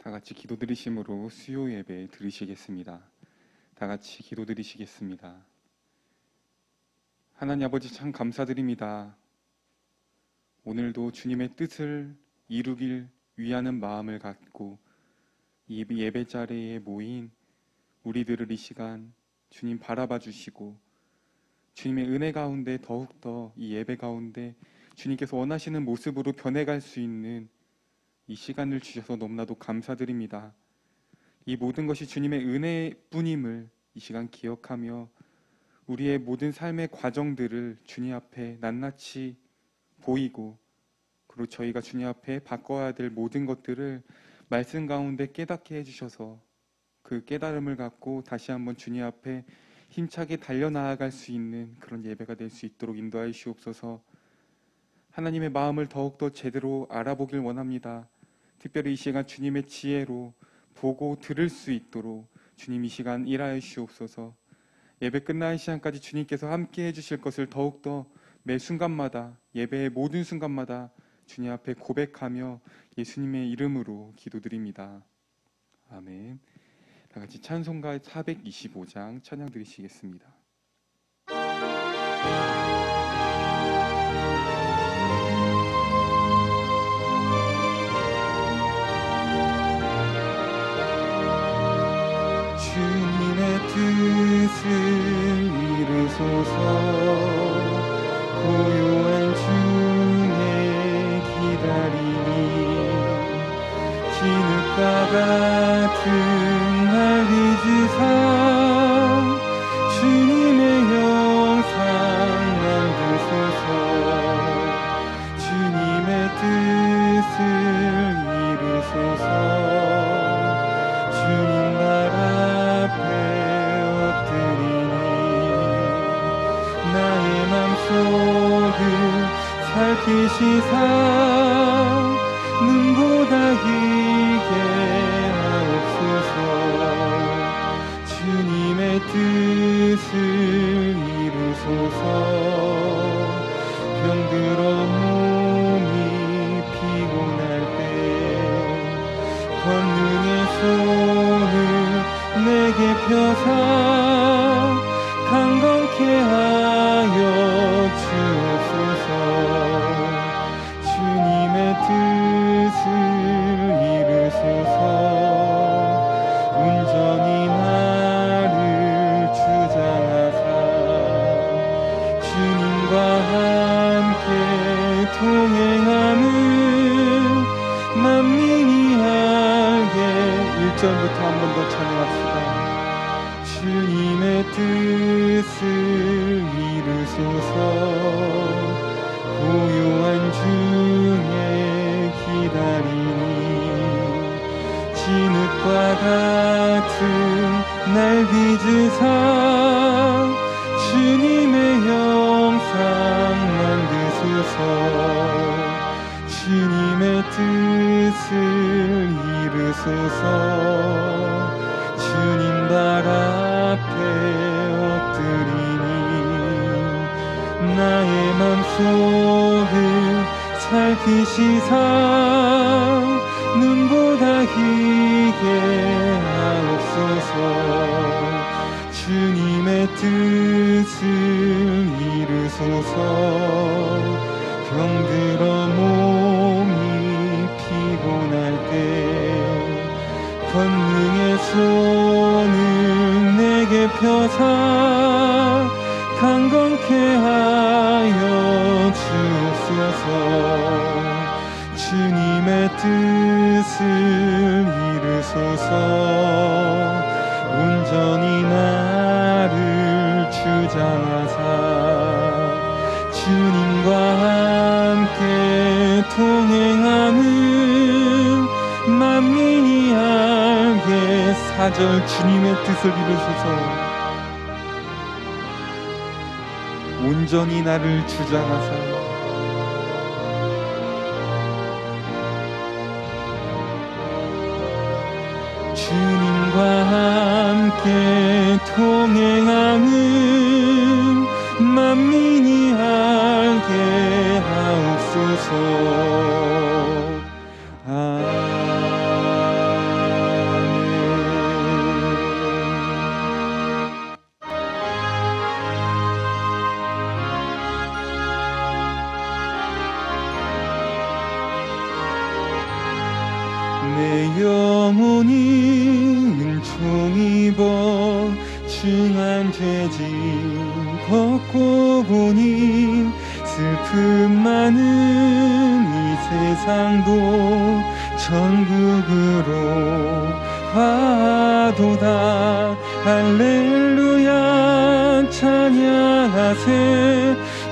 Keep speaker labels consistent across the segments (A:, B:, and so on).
A: 다 같이 기도 드리심으로 수요 예배 드리시겠습니다. 다 같이 기도 드리시겠습니다. 하나님 아버지 참 감사드립니다. 오늘도 주님의 뜻을 이루길 위하는 마음을 갖고 이 예배 자리에 모인 우리들을 이 시간 주님 바라봐 주시고 주님의 은혜 가운데 더욱더 이 예배 가운데 주님께서 원하시는 모습으로 변해갈 수 있는 이 시간을 주셔서 너무나도 감사드립니다. 이 모든 것이 주님의 은혜뿐임을 이 시간 기억하며 우리의 모든 삶의 과정들을 주님 앞에 낱낱이 보이고 그리고 저희가 주님 앞에 바꿔야 될 모든 것들을 말씀 가운데 깨닫게 해주셔서 그 깨달음을 갖고 다시 한번 주님 앞에 힘차게 달려나아갈 수 있는 그런 예배가 될 수 있도록 인도하여 주옵소서. 하나님의 마음을 더욱더 제대로 알아보길 원합니다. 특별히 이 시간 주님의 지혜로 보고 들을 수 있도록 주님 이 시간 일하여 주옵소서. 예배 끝나는 시간까지 주님께서 함께 해주실 것을 더욱더 매 순간마다 예배의 모든 순간마다 주님 앞에 고백하며 예수님의 이름으로 기도드립니다. 아멘. 다 같이 찬송가 425장 찬양 드리시겠습니다.
B: 주님의 뜻을 이루소서. 고요한 중에 기다리니 진흙과 같은 날 빚으사 주님의 영상 만드소서. 주님의 뜻을 이루소서. 주님 발 앞에 엎드리니 나의 맘속을 살피시사 눈보다 길게 하옵소서. 주님의 뜻을 이루소서. 병들어 몸이 피곤할 때 권능의 손을 내게 펴사 강건케 하여 주옵소서. 주님의 뜻을 이루소서. 온전히 나를 주장하사 주님과 함께 동행하는 만민이 알게 1절부터 한 번 더 찬양합시다. 주님의 뜻을 이루소서. 고요한 중에 기다리니 진흙과 같은 날 빚으사 주님의 형상 만드소서. 주님의 뜻을 이루소서. 주님 발 앞에 엎드리니 나의 맘속을 살피시사 눈보다 희게 하옵소서. 주님의 뜻을 이루소서. 병들어 몸이 피곤할 때 권능의 손을 내게 펴사 강건케 하여 주옵소서. 주님의 뜻을 이루소서. 온전히 나를 주장하사 주님과 함께 동행하는 만민이 알게 4절 주님의 뜻을 이루소서. 온전히 나를 주장하사 주님과 함께 동행하는 만민이 알게 하옵소서. 아멘. 내 영혼이 은총 입어 중한 죄짐 벗고 보니 슬픔 많은 이 세상도 천국으로 화도다. 할렐루야 찬양하세.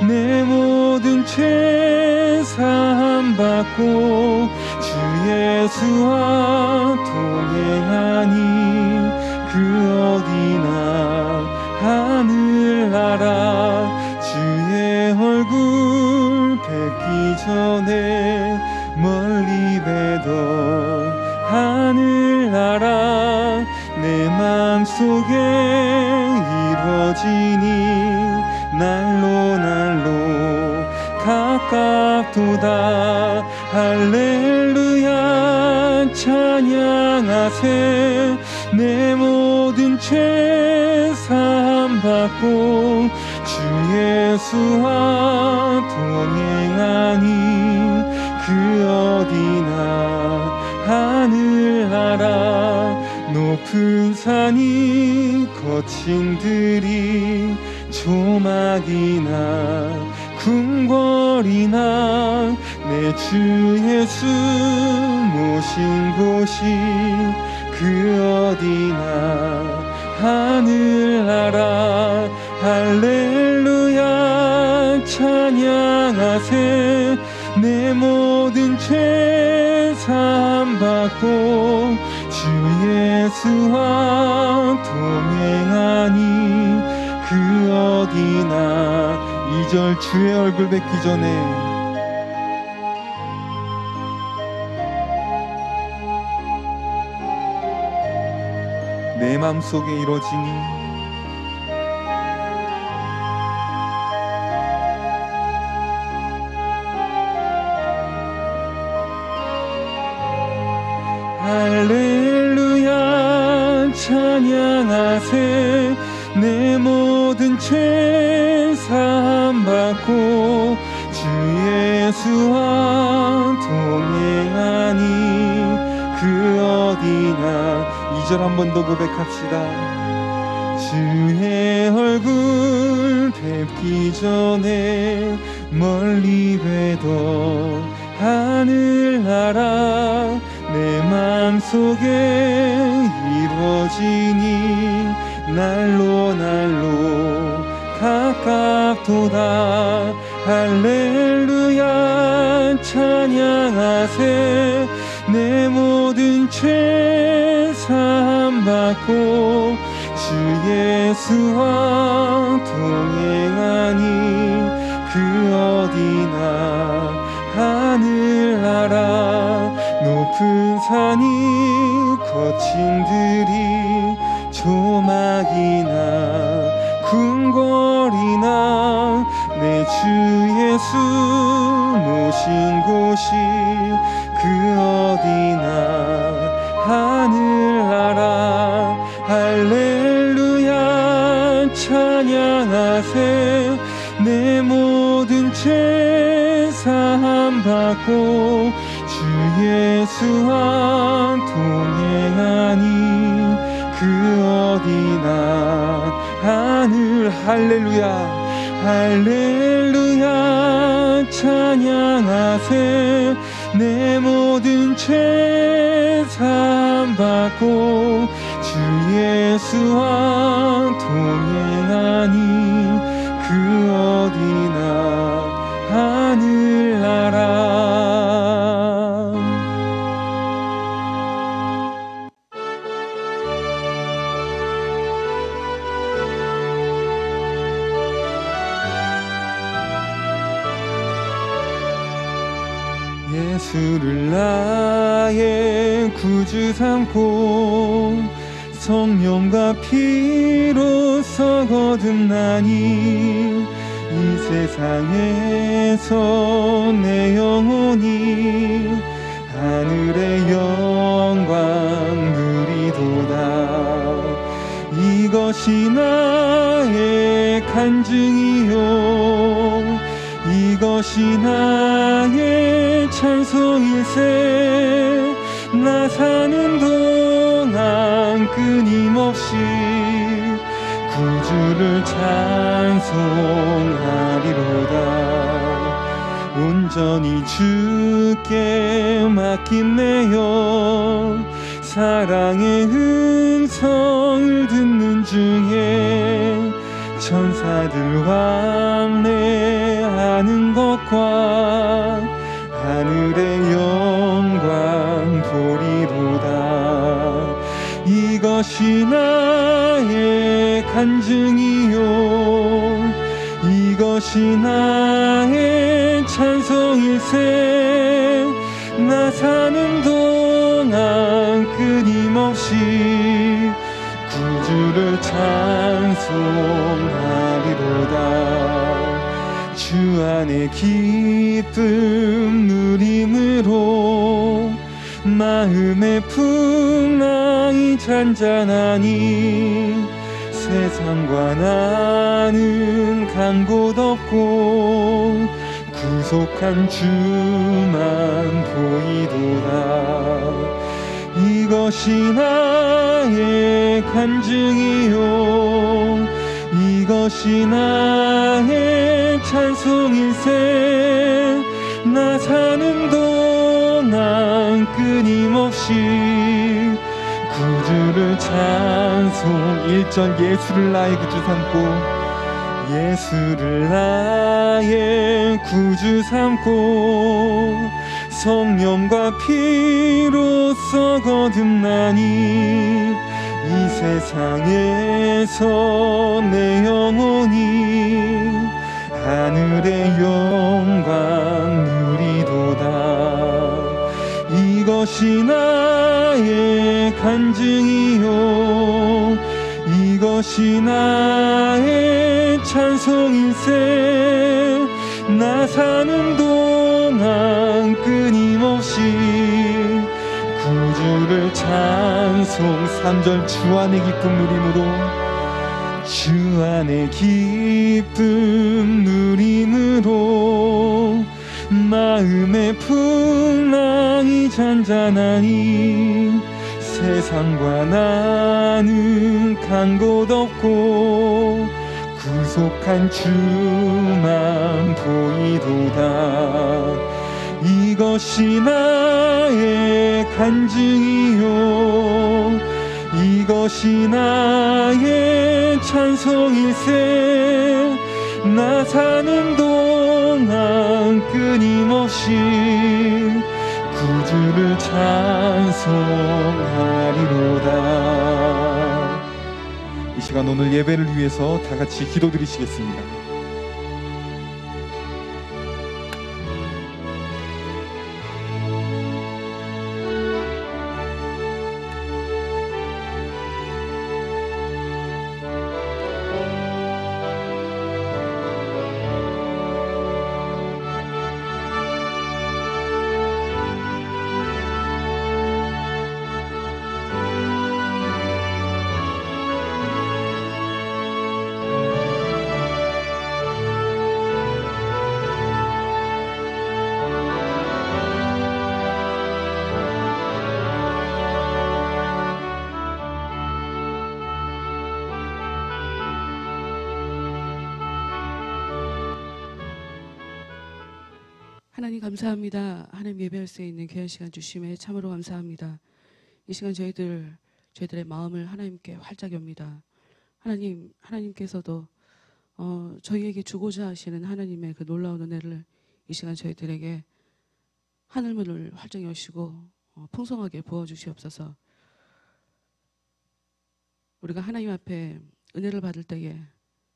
B: 내 모든 죄 사함 받고 주 예수와 동행하니 그 어디나 하늘나라 주의 얼굴 뵙기 전에 멀리 뵈던 하늘나라 내 맘속에 이루어지니 날로 가깝도다. 할렐루야 찬양하세. 내 모든 죄 사함 받고 주 예수와 동행하니 그 어디나 하늘나라 높은 산이 거친 들이 조막이나 궁궐이나 내 주 예수 모신 곳이 그 어디나 하늘나라. 할렐루야 찬양하세. 내 모든 죄 사함 받고 주 예수와 동행하니 그 어디나. 2절 주의 얼굴 뵙기 전에 내 맘속에 이루어지니 할렐루야 찬양하세. 내 모든 죄 사함 받고 주 예수와 동행하니 그 어디나. 2절 한 번 더 고백합시다. 주의 얼굴 뵙기 전에 멀리 뵈던 하늘나라 내 맘속에 이루어지니 날로 가깝도다. 할렐루야 찬양하세. 내 모든 죄 사함 받고 주 예수와 동행하니 그 어디나 하늘나라 높은 산이 거친 들이 조막이나 궁궐이나 내 주 예수 모신 곳이 그 어디나 하늘나라. 할렐루야 찬양하세. 내 모든 죄 사함 받고 주 예수와 동행하니 그 어디나 하늘. 할렐루야 찬양하세. 내 모든 죄 사함 받고 주 예수와 동행하니 그 어디나 하늘나라. 예수를 나의 구주 삼고 성령과 피로써 거듭나니 이 세상에서 내 영혼이 하늘의 영광 누리도다. 이것이 나의 간증이요 이것이 나의 찬송일세. 나 사는 동안 끊임없이 구주를 찬송하리로다. 온전히 주께 맡긴 내 영 사랑의 음성을 듣는 중에 천사들 왕래하는 것과 하늘의 영광 보리로다. 이것이 나의 간증이요 이것이 나의 찬송일세. 나 사는 동안 끊임없이 구주를 찬송하리로다. 주 안에 기쁨 누림으로 마음의 풍랑이 잔잔하니 세상과 나는 간 곳 없고 구속한 주만 보이도다. 이것이 나의 간증이요 이것이 나의 찬송일세. 나 사는 동안 끊임없이 구주를 찬송. 1절 예수를 나의 구주 삼고 예수를 나의 구주 삼고 성령과 피로써 거듭나니 이 세상에서 내 영혼이 하늘의 영광 누리도다. 이것이 나의 간증이요 이것이 나의 찬송일세. 나 사는 동안 끊임없이 구주를 찬송. 3절 주 안의 기쁨 누림으로 주 안의 기쁨 누림으로 마음의 풍랑이 잔잔하니 세상과 나는 간 곳 없고 구속한 주만 보이도다. 이것이 나의 간증이요 이것이 나의 찬송일세. 나 사는 동안 끊임없이 구주를 찬송하리로다. 이 시간 오늘 예배를 위해서 다 같이 기도드리시겠습니다.
C: 하나님 감사합니다. 하나님 예배할 수 있는 귀한 시간 주심에 참으로 감사합니다. 이 시간 저희들의 마음을 하나님께 활짝 엽니다. 하나님께서도 저희에게 주고자 하시는 하나님의 그 놀라운 은혜를 이 시간 저희들에게 하늘문을 활짝 여시고 풍성하게 부어주시옵소서. 우리가 하나님 앞에 은혜를 받을 때에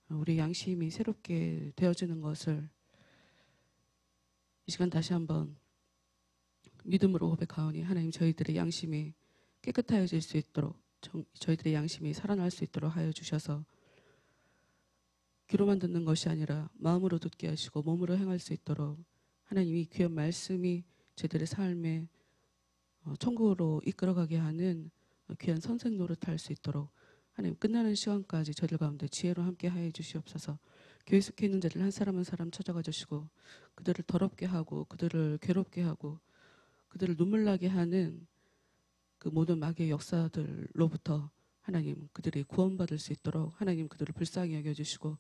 C: 우리 양심이 새롭게 되어지는 것을 이 시간 다시 한번 믿음으로 고백하오니 하나님 저희들의 양심이 깨끗하여질 수 있도록 저희들의 양심이 살아날 수 있도록 하여 주셔서 귀로만 듣는 것이 아니라 마음으로 듣게 하시고 몸으로 행할 수 있도록 하나님이 귀한 말씀이 저희들의 삶에 천국으로 이끌어가게 하는 귀한 선생 노릇할 수 있도록 하나님 끝나는 시간까지 저희들 가운데 지혜로 함께 하여 주시옵소서. 교회 속에 있는 자들 한 사람 한 사람 찾아가 주시고 그들을 더럽게 하고 그들을 괴롭게 하고 그들을 눈물 나게 하는 그 모든 마귀의 역사들로부터 하나님 그들이 구원받을 수 있도록 하나님 그들을 불쌍히 여겨주시고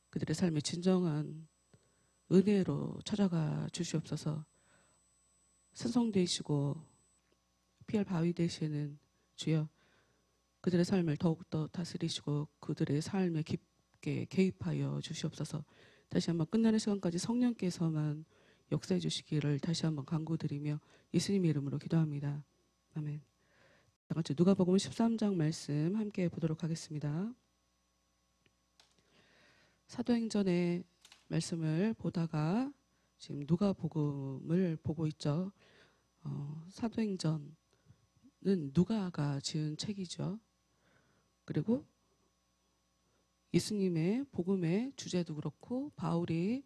C: 그들의 삶의 진정한 은혜로 찾아가 주시옵소서. 산성 되시고 피할 바위 되시는 주여, 그들의 삶을 더욱더 다스리시고 그들의 삶에 깊게 개입하여 주시옵소서. 다시 한번 끝나는 시간까지 성령께서만 역사해 주시기를 다시 한번 간구드리며 예수님의 이름으로 기도합니다. 아멘. 다 같이 누가복음 13장 말씀 함께 보도록 하겠습니다. 사도행전의 말씀을 보다가 지금 누가복음을 보고 있죠. 사도행전은 누가가 지은 책이죠. 그리고 예수님의 복음의 주제도 그렇고 바울이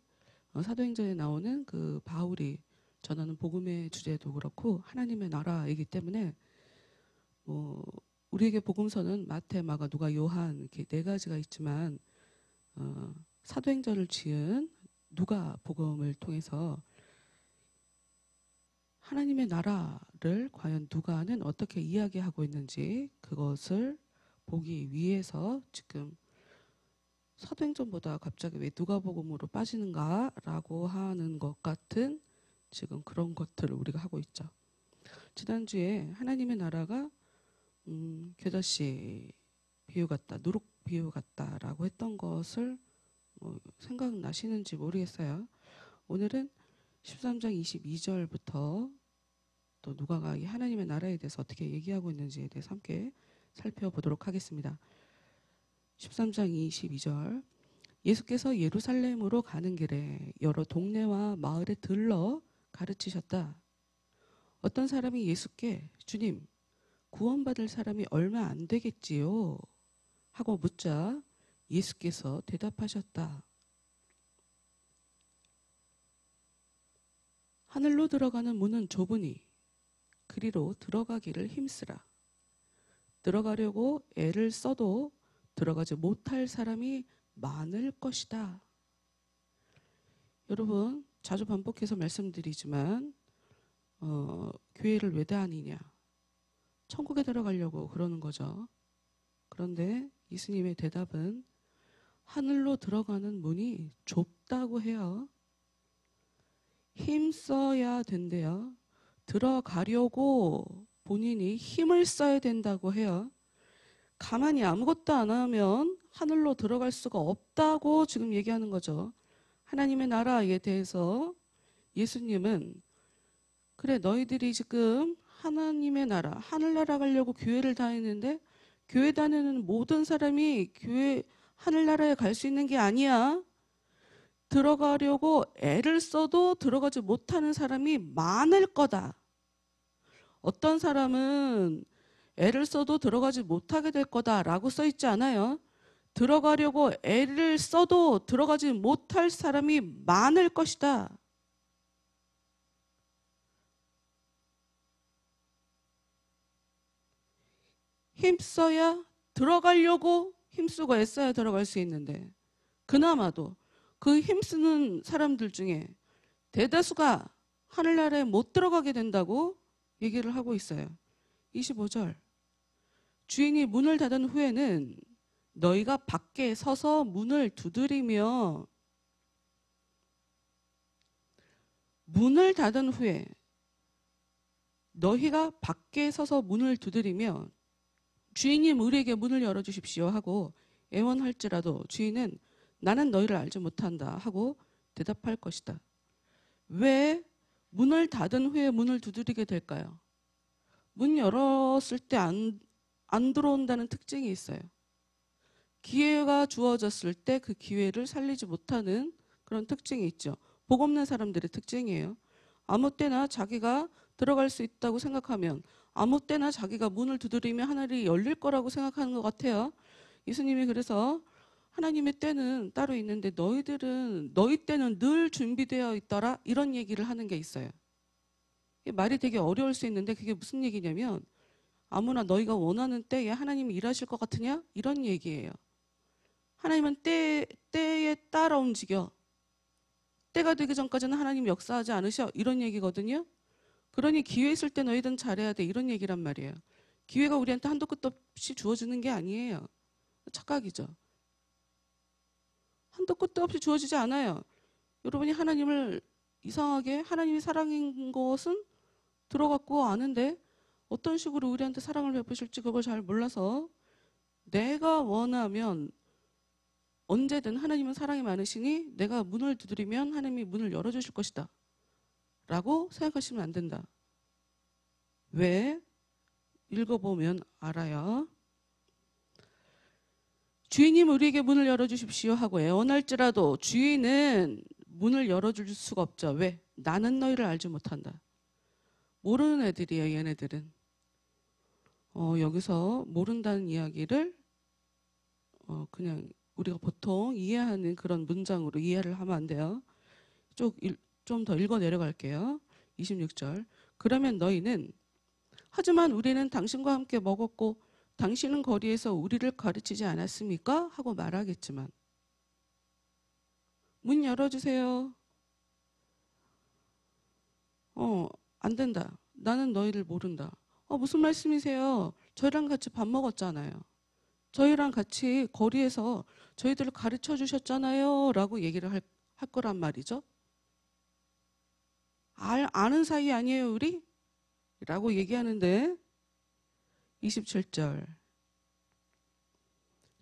C: 사도행전에 나오는 그 바울이 전하는 복음의 주제도 그렇고 하나님의 나라이기 때문에 우리에게 복음서는 마태, 마가, 누가, 요한 이렇게 네 가지가 있지만 사도행전을 지은 누가 복음을 통해서 하나님의 나라를 과연 누가는 어떻게 이야기하고 있는지 그것을 보기 위해서 지금 사도행전보다 갑자기 왜 누가복음으로 빠지는가라고 하는 것 같은 지금 그런 것들을 우리가 하고 있죠. 지난주에 하나님의 나라가 겨자씨 비유 같다, 누룩 비유 같다라고 했던 것을 생각나시는지 모르겠어요. 오늘은 13장 22절부터 또 누가가 이 하나님의 나라에 대해서 어떻게 얘기하고 있는지에 대해서 함께 살펴보도록 하겠습니다. 13장 22절, 예수께서 예루살렘으로 가는 길에 여러 동네와 마을에 들러 가르치셨다. 어떤 사람이 예수께 주님, 구원받을 사람이 얼마 안 되겠지요? 하고 묻자 예수께서 대답하셨다. 하늘로 들어가는 문은 좁으니 그리로 들어가기를 힘쓰라. 들어가려고 애를 써도 들어가지 못할 사람이 많을 것이다. 여러분, 자주 반복해서 말씀드리지만 교회를 왜 다니냐? 천국에 들어가려고 그러는 거죠. 그런데 예수님의 대답은 하늘로 들어가는 문이 좁다고 해요. 힘써야 된대요. 들어가려고 본인이 힘을 써야 된다고 해요. 가만히 아무것도 안 하면 하늘로 들어갈 수가 없다고 지금 얘기하는 거죠. 하나님의 나라에 대해서 예수님은 그래, 너희들이 지금 하나님의 나라, 하늘나라 가려고 교회를 다니는데 교회 다니는 모든 사람이 하늘나라에 갈 수 있는 게 아니야. 들어가려고 애를 써도 들어가지 못하는 사람이 많을 거다. 어떤 사람은 애를 써도 들어가지 못하게 될 거다라고 써 있지 않아요. 들어가려고 애를 써도 들어가지 못할 사람이 많을 것이다. 힘써야 들어가려고 힘쓰고 애써야 들어갈 수 있는데 그나마도 그 힘쓰는 사람들 중에 대다수가 하늘나라에 못 들어가게 된다고 얘기를 하고 있어요. 25절, 주인이 문을 닫은 후에는 너희가 밖에 서서 문을 두드리며, 문을 닫은 후에 너희가 밖에 서서 문을 두드리며 주인님 우리에게 문을 열어주십시오 하고 애원할지라도 주인은 나는 너희를 알지 못한다 하고 대답할 것이다. 왜 문을 닫은 후에 문을 두드리게 될까요? 문 열었을 때 안 들어온다는 특징이 있어요. 기회가 주어졌을 때 그 기회를 살리지 못하는 그런 특징이 있죠. 복 없는 사람들의 특징이에요. 아무 때나 자기가 들어갈 수 있다고 생각하면 아무 때나 자기가 문을 두드리면 하늘이 열릴 거라고 생각하는 것 같아요. 예수님이 그래서 하나님의 때는 따로 있는데 너희 때는 늘 준비되어 있더라 이런 얘기를 하는 게 있어요. 말이 되게 어려울 수 있는데 그게 무슨 얘기냐면 아무나 너희가 원하는 때에 하나님이 일하실 것 같으냐? 이런 얘기예요. 하나님은 때에 따라 움직여. 때가 되기 전까지는 하나님 역사하지 않으셔. 이런 얘기거든요. 그러니 기회 있을 때 너희들은 잘해야 돼. 이런 얘기란 말이에요. 기회가 우리한테 한도 끝도 없이 주어지는 게 아니에요. 착각이죠. 한도 끝도 없이 주어지지 않아요. 여러분이 하나님을 이상하게 하나님이 사랑인 것은 들어갔고 아는데 어떤 식으로 우리한테 사랑을 베푸실지 그걸 잘 몰라서 내가 원하면 언제든 하나님은 사랑이 많으시니 내가 문을 두드리면 하나님이 문을 열어주실 것이다 라고 생각하시면 안 된다. 왜? 읽어보면 알아요. 주인님 우리에게 문을 열어주십시오 하고 애원할지라도 주인은 문을 열어줄 수가 없죠. 왜? 나는 너희를 알지 못한다. 모르는 애들이에요. 얘네들은. 여기서 모른다는 이야기를 그냥 우리가 보통 이해하는 그런 문장으로 이해를 하면 안 돼요. 좀 더 읽어 내려갈게요. 26절. 그러면 너희는 하지만 우리는 당신과 함께 먹었고 당신은 거리에서 우리를 가르치지 않았습니까? 하고 말하겠지만 문 열어주세요. 안 된다. 나는 너희를 모른다. 무슨 말씀이세요? 저희랑 같이 밥 먹었잖아요. 저희랑 같이 거리에서 저희들을 가르쳐 주셨잖아요. 라고 얘기를 할 거란 말이죠. 아는 사이 아니에요, 우리? 라고 얘기하는데 27절.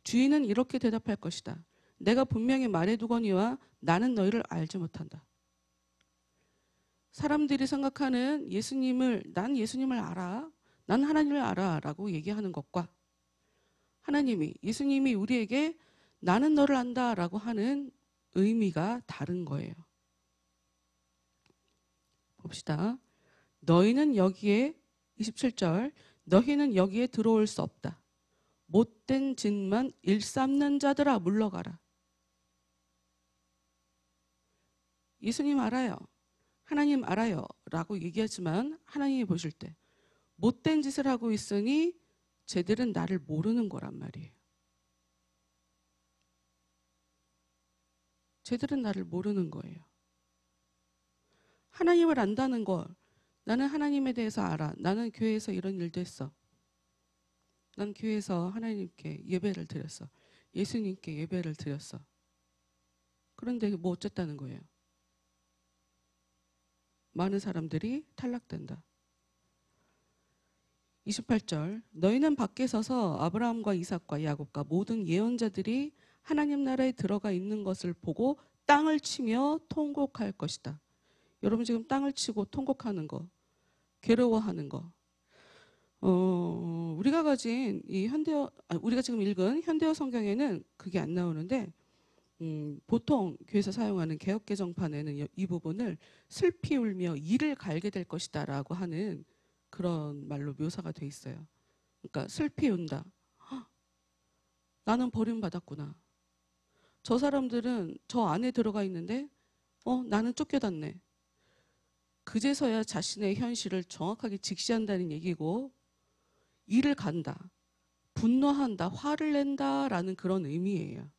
C: 주인은 이렇게 대답할 것이다. 내가 분명히 말해두거니와 나는 너희를 알지 못한다. 사람들이 생각하는 난 예수님을 알아. 난 하나님을 알아. 라고 얘기하는 것과 예수님이 우리에게 나는 너를 안다 라고 하는 의미가 다른 거예요. 봅시다. 너희는 여기에 27절 너희는 여기에 들어올 수 없다. 못된 짓만 일삼는 자들아 물러가라. 예수님 알아요. 하나님 알아요. 라고 얘기하지만 하나님이 보실 때 못된 짓을 하고 있으니 쟤들은 나를 모르는 거란 말이에요. 쟤들은 나를 모르는 거예요. 하나님을 안다는 걸 나는 하나님에 대해서 알아. 나는 교회에서 이런 일도 했어. 난 교회에서 하나님께 예배를 드렸어. 예수님께 예배를 드렸어. 그런데 뭐 어쨌다는 거예요. 많은 사람들이 탈락된다. 28절 너희는 밖에 서서 아브라함과 이삭과 야곱과 모든 예언자들이 하나님 나라에 들어가 있는 것을 보고 땅을 치며 통곡할 것이다. 여러분 지금 땅을 치고 통곡하는 거, 괴로워하는 거. 우리가 가진 우리가 지금 읽은 현대어 성경에는 그게 안 나오는데 보통 교회에서 사용하는 개역개정판에는 이 부분을 슬피 울며 이를 갈게 될 것이다라고 하는 그런 말로 묘사가 돼 있어요. 그러니까 슬피 운다. 나는 버림받았구나. 저 사람들은 저 안에 들어가 있는데 나는 쫓겨났네. 그제서야 자신의 현실을 정확하게 직시한다는 얘기고 이를 간다. 분노한다. 화를 낸다라는 그런 의미예요.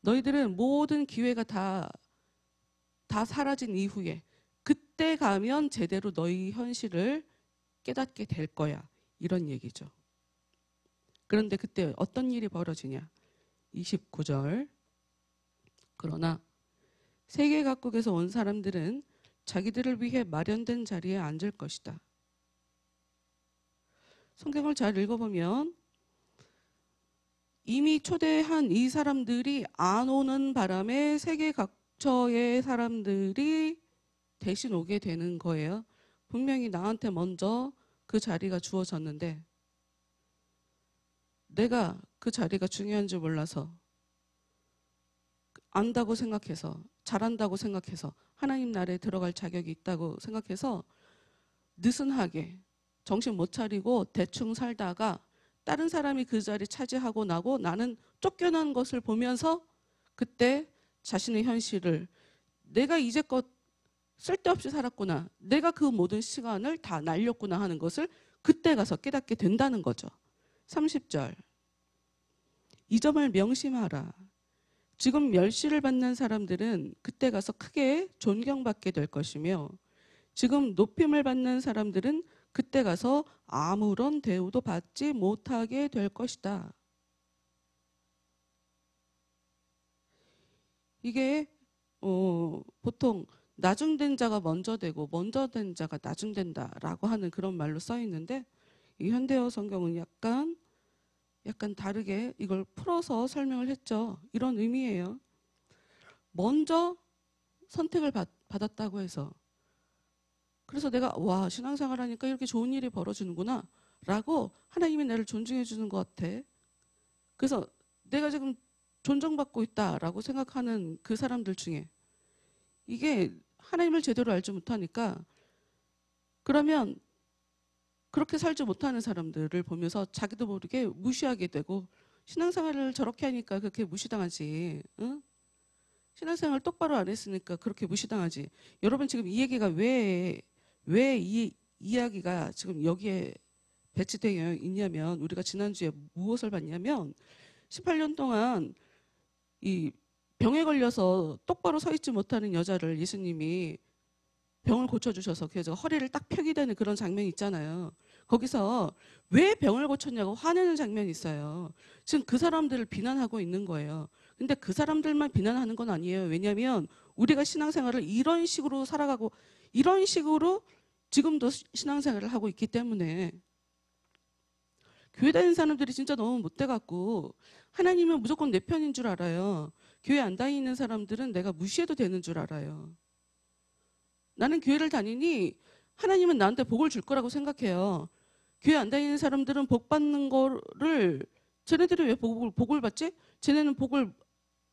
C: 너희들은 모든 기회가 다 사라진 이후에 그때 가면 제대로 너희 현실을 깨닫게 될 거야. 이런 얘기죠. 그런데 그때 어떤 일이 벌어지냐? 29절. 그러나 세계 각국에서 온 사람들은 자기들을 위해 마련된 자리에 앉을 것이다. 성경을 잘 읽어보면 이미 초대한 이 사람들이 안 오는 바람에 세계 각처의 사람들이 대신 오게 되는 거예요. 분명히 나한테 먼저 그 자리가 주어졌는데 내가 그 자리가 중요한 줄 몰라서 안다고 생각해서 잘한다고 생각해서 하나님 나라에 들어갈 자격이 있다고 생각해서 느슨하게 정신 못 차리고 대충 살다가 다른 사람이 그 자리 차지하고 나고 나는 쫓겨난 것을 보면서 그때 자신의 현실을 내가 이제껏 쓸데없이 살았구나. 내가 그 모든 시간을 다 날렸구나 하는 것을 그때 가서 깨닫게 된다는 거죠. 30절. 이 점을 명심하라. 지금 멸시를 받는 사람들은 그때 가서 크게 존경받게 될 것이며 지금 높임을 받는 사람들은 그때 가서 아무런 대우도 받지 못하게 될 것이다. 이게 보통 나중된 자가 먼저 되고 먼저 된 자가 나중된다라고 하는 그런 말로 써 있는데, 이 현대어 성경은 약간 다르게 이걸 풀어서 설명을 했죠. 이런 의미예요. 먼저 선택을 받았다고 해서, 그래서 내가 와, 신앙생활 하니까 이렇게 좋은 일이 벌어지는구나 라고 하나님이 나를 존중해 주는 것 같아. 그래서 내가 지금 존중받고 있다라고 생각하는 그 사람들 중에, 이게 하나님을 제대로 알지 못하니까, 그러면 그렇게 살지 못하는 사람들을 보면서 자기도 모르게 무시하게 되고, 신앙생활을 저렇게 하니까 그렇게 무시당하지, 응? 신앙생활 똑바로 안 했으니까 그렇게 무시당하지. 여러분, 지금 이 얘기가 왜 이 이야기가 지금 여기에 배치되어 있냐면, 우리가 지난주에 무엇을 봤냐면 18년 동안 이 병에 걸려서 똑바로 서 있지 못하는 여자를 예수님이 병을 고쳐주셔서 그래서 허리를 딱 펴게 되는 그런 장면이 있잖아요. 거기서 왜 병을 고쳤냐고 화내는 장면이 있어요. 지금 그 사람들을 비난하고 있는 거예요. 근데 그 사람들만 비난하는 건 아니에요. 왜냐하면 우리가 신앙생활을 이런 식으로 살아가고 이런 식으로 지금도 신앙생활을 하고 있기 때문에, 교회 다니는 사람들이 진짜 너무 못돼갖고 하나님은 무조건 내 편인 줄 알아요. 교회 안 다니는 사람들은 내가 무시해도 되는 줄 알아요. 나는 교회를 다니니 하나님은 나한테 복을 줄 거라고 생각해요. 교회 안 다니는 사람들은 복 받는 거를, 쟤네들이 왜 복을 받지? 쟤네는 복을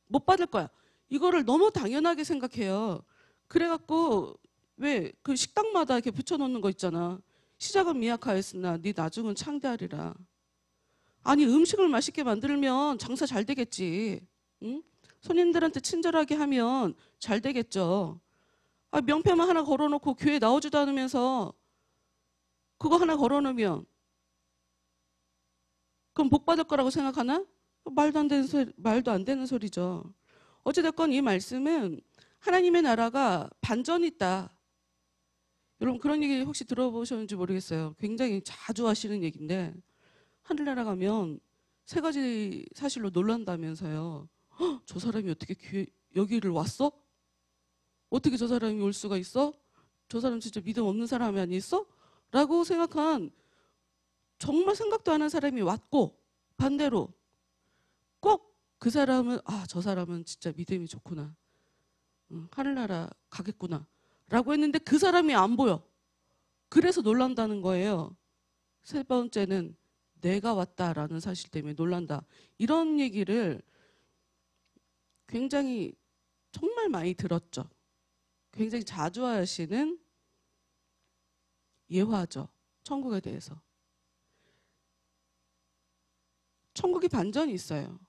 C: 못 받을 거야. 이거를 너무 당연하게 생각해요. 그래갖고 왜 그 식당마다 이렇게 붙여놓는 거 있잖아. 시작은 미약하였으나 네 나중은 창대하리라. 아니, 음식을 맛있게 만들면 장사 잘 되겠지. 응? 손님들한테 친절하게 하면 잘 되겠죠. 아, 명패만 하나 걸어놓고 교회 나오지도 않으면서 그거 하나 걸어놓으면 그럼 복 받을 거라고 생각하나? 말도 안 되는 소리죠. 어찌됐건 이 말씀은 하나님의 나라가 반전이 있다. 여러분, 그런 얘기 혹시 들어보셨는지 모르겠어요. 굉장히 자주 하시는 얘기인데, 하늘나라 가면 세 가지 사실로 놀란다면서요. 헉, 저 사람이 어떻게 여기를 왔어? 어떻게 저 사람이 올 수가 있어? 저 사람 진짜 믿음 없는 사람이 아니었어? 라고 생각한, 정말 생각도 안 한 사람이 왔고, 반대로 꼭 그 사람은, 아, 저 사람은 진짜 믿음이 좋구나, 하늘나라 가겠구나 라고 했는데 그 사람이 안 보여. 그래서 놀란다는 거예요. 세 번째는 내가 왔다라는 사실 때문에 놀란다. 이런 얘기를 굉장히 정말 많이 들었죠. 굉장히 자주 하시는 예화죠. 천국에 대해서. 천국이 반전이 있어요.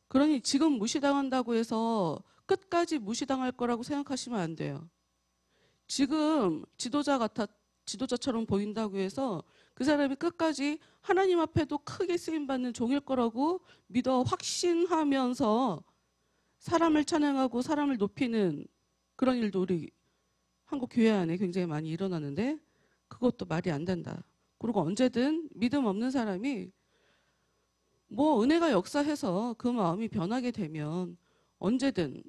C: 그러니 지금 무시당한다고 해서 끝까지 무시당할 거라고 생각하시면 안 돼요. 지금 지도자처럼 보인다고 해서 그 사람이 끝까지 하나님 앞에도 크게 쓰임받는 종일 거라고 믿어 확신하면서 사람을 찬양하고 사람을 높이는 그런 일도 우리 한국 교회 안에 굉장히 많이 일어나는데, 그것도 말이 안 된다. 그리고 언제든 믿음 없는 사람이 뭐 은혜가 역사해서 그 마음이 변하게 되면 언제든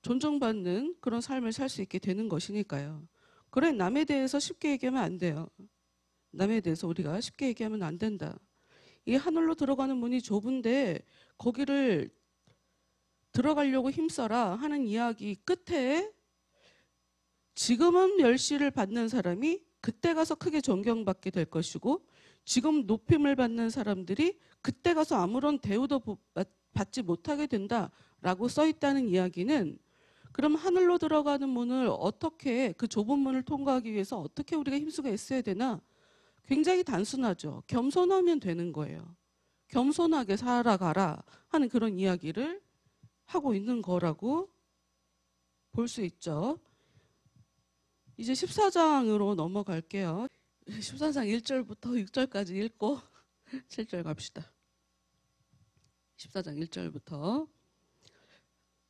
C: 존중받는 그런 삶을 살 수 있게 되는 것이니까요. 그래, 남에 대해서 쉽게 얘기하면 안 돼요. 남에 대해서 우리가 쉽게 얘기하면 안 된다. 이 하늘로 들어가는 문이 좁은데 거기를 들어가려고 힘써라 하는 이야기 끝에, 지금은 멸시를 받는 사람이 그때 가서 크게 존경받게 될 것이고, 지금 높임을 받는 사람들이 그때 가서 아무런 대우도 받지 못하게 된다라고 써 있다는 이야기는, 그럼 하늘로 들어가는 문을 어떻게, 그 좁은 문을 통과하기 위해서 어떻게 우리가 힘쓰고 애써야 되나? 굉장히 단순하죠. 겸손하면 되는 거예요. 겸손하게 살아가라 하는 그런 이야기를 하고 있는 거라고 볼 수 있죠. 이제 14장으로 넘어갈게요. 14장 1절부터 6절까지 읽고 7절 갑시다. 14장 1절부터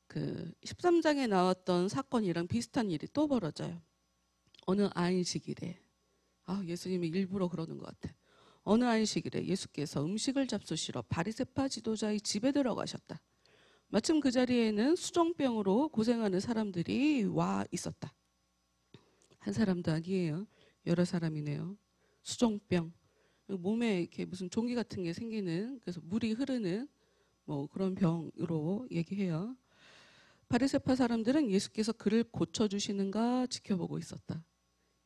C: 그 13장에 나왔던 사건이랑 비슷한 일이 또 벌어져요. 어느 안식일에 예수님이 일부러 그러는 것 같아. 어느 안식일에 예수께서 음식을 잡수시러 바리새파 지도자의 집에 들어가셨다. 마침 그 자리에는 수종병으로 고생하는 사람들이 와 있었다. 한 사람도 아니에요. 여러 사람이네요. 수종병. 몸에 이렇게 무슨 종기 같은 게 생기는, 그래서 물이 흐르는 뭐 그런 병으로 얘기해요. 바리새파 사람들은 예수께서 그를 고쳐주시는가 지켜보고 있었다.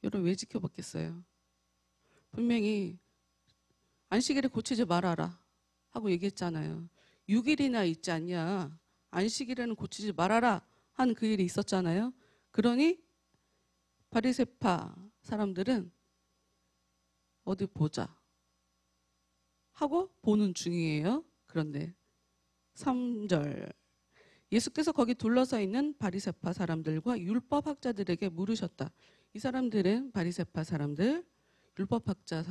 C: 여러분 왜 지켜봤겠어요? 분명히 안식일에 고치지 말아라 하고 얘기했잖아요. 6일이나 있지 않냐. 안식일에는 고치지 말아라 한 그 일이 있었잖아요. 그러니 바리새파 사람들은 어디 보자 하고 보는 중이에요. 그런데 3절 예수께서 거기 둘러서 있는 바리새파 사람들과 율법학자들에게 물으셨다. 이 사람들은 바리새파 사람들, 율법학자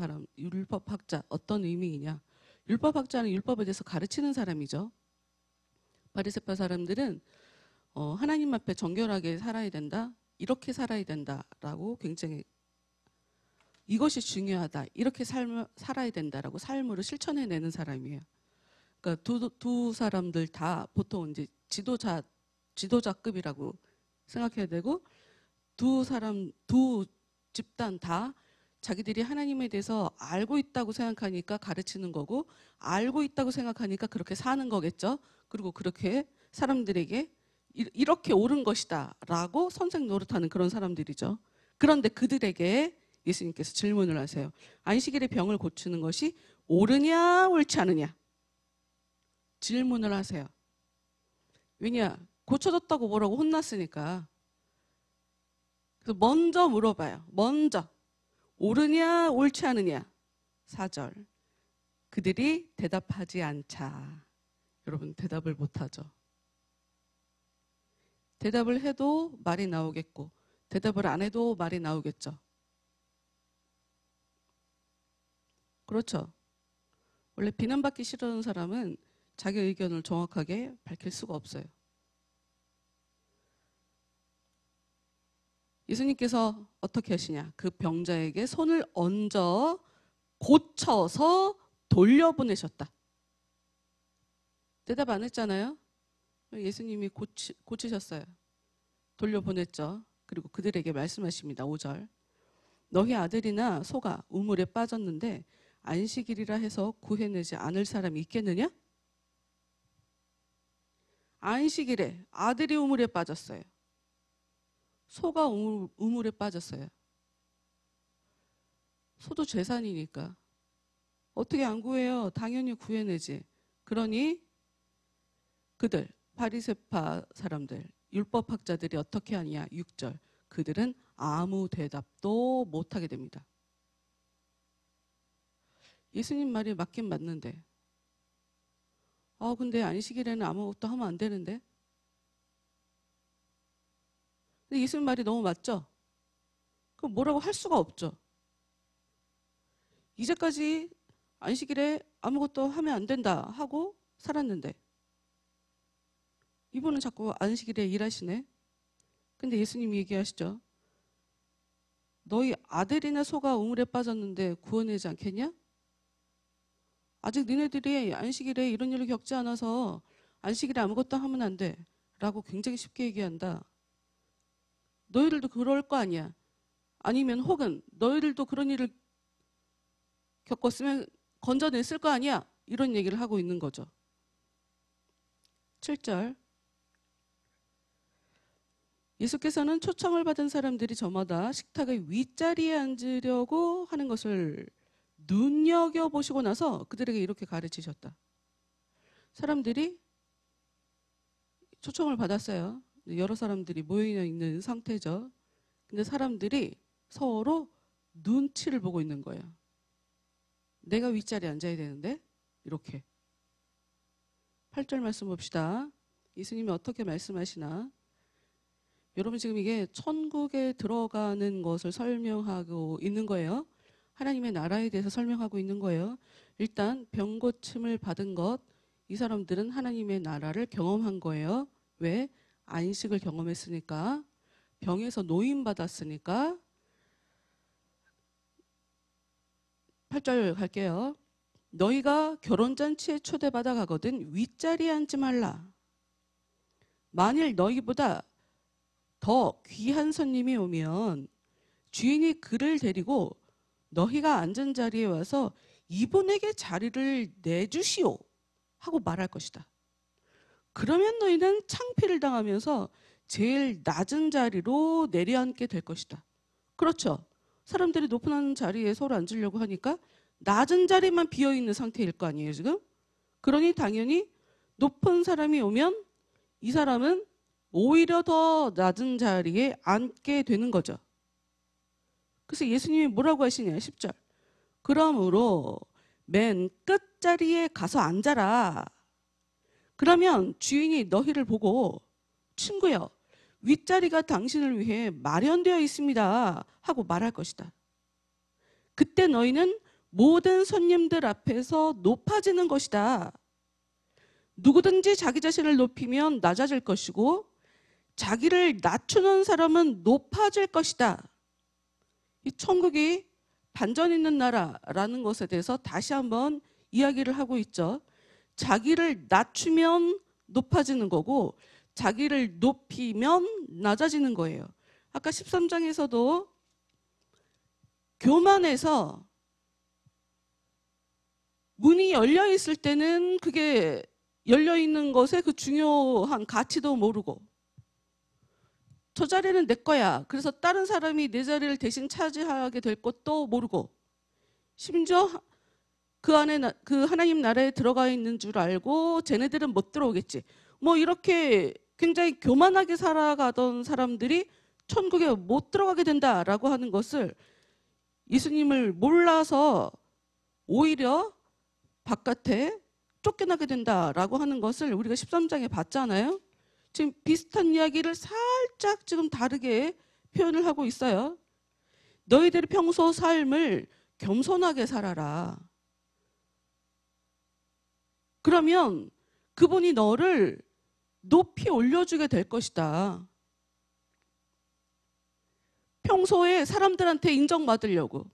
C: 어떤 의미이냐? 율법학자는 율법에 대해서 가르치는 사람이죠. 바리새파 사람들은 하나님 앞에 정결하게 살아야 된다, 이렇게 살아야 된다라고 굉장히 이것이 중요하다, 이렇게 살아야 된다라고 삶으로 실천해내는 사람이에요. 그러니까 두 사람들 다 보통 이제 지도자급이라고 생각해야 되고, 두 집단 다 자기들이 하나님에 대해서 알고 있다고 생각하니까 가르치는 거고, 알고 있다고 생각하니까 그렇게 사는 거겠죠. 그리고 그렇게 사람들에게 이렇게 옳은 것이다 라고 선생 노릇하는 그런 사람들이죠. 그런데 그들에게 예수님께서 질문을 하세요. 안식일에 병을 고치는 것이 옳으냐 옳지 않으냐? 질문을 하세요. 왜냐? 고쳐졌다고 뭐라고 혼났으니까. 그래서 먼저 물어봐요. 먼저. 옳으냐 옳지 않으냐? 4절. 그들이 대답하지 않자. 여러분 대답을 못하죠. 대답을 해도 말이 나오겠고, 대답을 안 해도 말이 나오겠죠. 그렇죠. 원래 비난받기 싫어하는 사람은 자기 의견을 정확하게 밝힐 수가 없어요. 예수님께서 어떻게 하시냐? 그 병자에게 손을 얹어 고쳐서 돌려보내셨다. 대답 안 했잖아요. 예수님이 고치셨어요. 돌려보냈죠. 그리고 그들에게 말씀하십니다. 5절. 너희 아들이나 소가 우물에 빠졌는데 안식일이라 해서 구해내지 않을 사람이 있겠느냐? 안식일에 아들이 우물에 빠졌어요. 소가 우물에 빠졌어요. 소도 재산이니까 어떻게 안 구해요? 당연히 구해내지. 그러니 그들 바리새파 사람들, 율법학자들이 어떻게 하냐? 6절. 그들은 아무 대답도 못하게 됩니다. 예수님 말이 맞긴 맞는데, 근데 안식일에는 아무것도 하면 안 되는데? 근데 예수님 말이 너무 맞죠? 그럼 뭐라고 할 수가 없죠. 이제까지 안식일에 아무것도 하면 안 된다 하고 살았는데 이분은 자꾸 안식일에 일하시네. 근데 예수님이 얘기하시죠. 너희 아들이나 소가 우물에 빠졌는데 구원하지 않겠냐? 아직 너네들이 안식일에 이런 일을 겪지 않아서 안식일에 아무것도 하면 안 돼 라고 굉장히 쉽게 얘기한다. 너희들도 그럴 거 아니야. 아니면 혹은 너희들도 그런 일을 겪었으면 건져냈을 거 아니야. 이런 얘기를 하고 있는 거죠. 7절. 예수께서는 초청을 받은 사람들이 저마다 식탁의 윗자리에 앉으려고 하는 것을 눈여겨보시고 나서 그들에게 이렇게 가르치셨다. 사람들이 초청을 받았어요. 여러 사람들이 모여 있는 상태죠. 근데 사람들이 서로 눈치를 보고 있는 거예요. 내가 윗자리에 앉아야 되는데 이렇게. 8절 말씀 봅시다. 예수님이 어떻게 말씀하시나. 여러분 지금 이게 천국에 들어가는 것을 설명하고 있는 거예요. 하나님의 나라에 대해서 설명하고 있는 거예요. 일단 병고침을 받은 것, 이 사람들은 하나님의 나라를 경험한 거예요. 왜? 안식을 경험했으니까, 병에서 노임받았으니까. 8절 갈게요. 너희가 결혼잔치에 초대받아 가거든 윗자리에 앉지 말라. 만일 너희보다 더 귀한 손님이 오면 주인이 그를 데리고 너희가 앉은 자리에 와서 이분에게 자리를 내주시오 하고 말할 것이다. 그러면 너희는 창피를 당하면서 제일 낮은 자리로 내려앉게 될 것이다. 그렇죠. 사람들이 높은 자리에 서로 앉으려고 하니까 낮은 자리만 비어있는 상태일 거 아니에요, 지금? 그러니 당연히 높은 사람이 오면 이 사람은 오히려 더 낮은 자리에 앉게 되는 거죠. 그래서 예수님이 뭐라고 하시냐, 10절. 그러므로 맨 끝자리에 가서 앉아라. 그러면 주인이 너희를 보고 친구여, 윗자리가 당신을 위해 마련되어 있습니다 하고 말할 것이다. 그때 너희는 모든 손님들 앞에서 높아지는 것이다. 누구든지 자기 자신을 높이면 낮아질 것이고 자기를 낮추는 사람은 높아질 것이다. 이 천국이 반전 있는 나라라는 것에 대해서 다시 한번 이야기를 하고 있죠. 자기를 낮추면 높아지는 거고 자기를 높이면 낮아지는 거예요. 아까 13장에서도 교만해서 문이 열려 있을 때는 그게 열려 있는 것의 그 중요한 가치도 모르고 저 자리는 내 거야. 그래서 다른 사람이 내 자리를 대신 차지하게 될 것도 모르고 심지어 그 안에 그 하나님 나라에 들어가 있는 줄 알고 쟤네들은 못 들어오겠지. 뭐 이렇게 굉장히 교만하게 살아가던 사람들이 천국에 못 들어가게 된다라고 하는 것을 예수님을 몰라서 오히려 바깥에 쫓겨나게 된다라고 하는 것을 우리가 13장에 봤잖아요. 지금 비슷한 이야기를 살짝 지금 다르게 표현을 하고 있어요. 너희들의 평소 삶을 겸손하게 살아라. 그러면 그분이 너를 높이 올려주게 될 것이다. 평소에 사람들한테 인정받으려고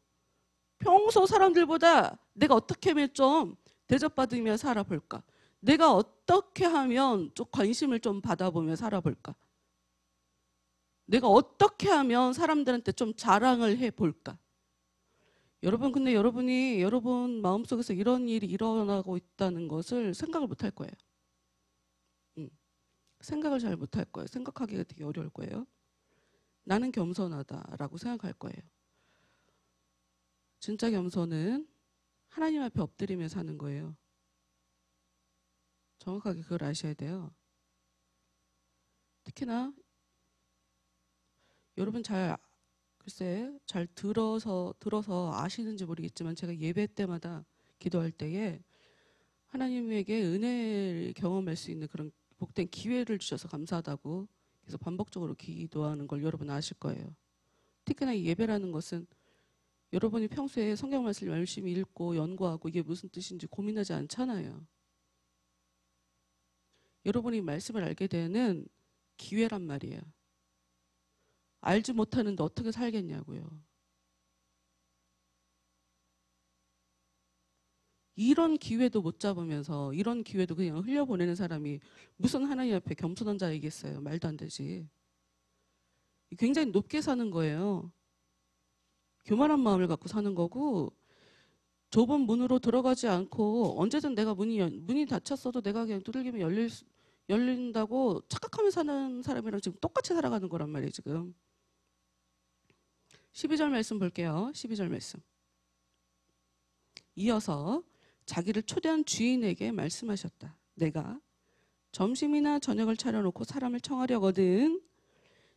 C: 평소 사람들보다 내가 어떻게 하면 좀 대접받으며 살아볼까? 내가 어떻게 하면 좀 관심을 좀 받아보며 살아볼까? 내가 어떻게 하면 사람들한테 좀 자랑을 해볼까? 여러분, 근데 여러분이 여러분 마음속에서 이런 일이 일어나고 있다는 것을 생각을 못할 거예요. 생각을 잘 못할 거예요. 생각하기가 되게 어려울 거예요. 나는 겸손하다라고 생각할 거예요. 진짜 겸손은 하나님 앞에 엎드리며 사는 거예요. 정확하게 그걸 아셔야 돼요. 특히나 여러분 글쎄 잘 들어서 아시는지 모르겠지만 제가 예배 때마다 기도할 때에 하나님에게 은혜를 경험할 수 있는 그런 복된 기회를 주셔서 감사하다고 그래서 반복적으로 기도하는 걸 여러분 아실 거예요. 특히나 이 예배라는 것은 여러분이 평소에 성경 말씀을 열심히 읽고 연구하고 이게 무슨 뜻인지 고민하지 않잖아요. 여러분이 말씀을 알게 되는 기회란 말이에요. 알지 못하는데 어떻게 살겠냐고요. 이런 기회도 못 잡으면서 이런 기회도 그냥 흘려보내는 사람이 무슨 하나님 앞에 겸손한 자이겠어요. 말도 안 되지. 굉장히 높게 사는 거예요. 교만한 마음을 갖고 사는 거고 좁은 문으로 들어가지 않고 언제든 내가 문이 닫혔어도 내가 그냥 두들기면 열린다고 착각하며 사는 사람이랑 지금 똑같이 살아가는 거란 말이에요. 지금 12절 말씀 볼게요. 12절 말씀. 이어서 자기를 초대한 주인에게 말씀하셨다. 내가 점심이나 저녁을 차려놓고 사람을 청하려거든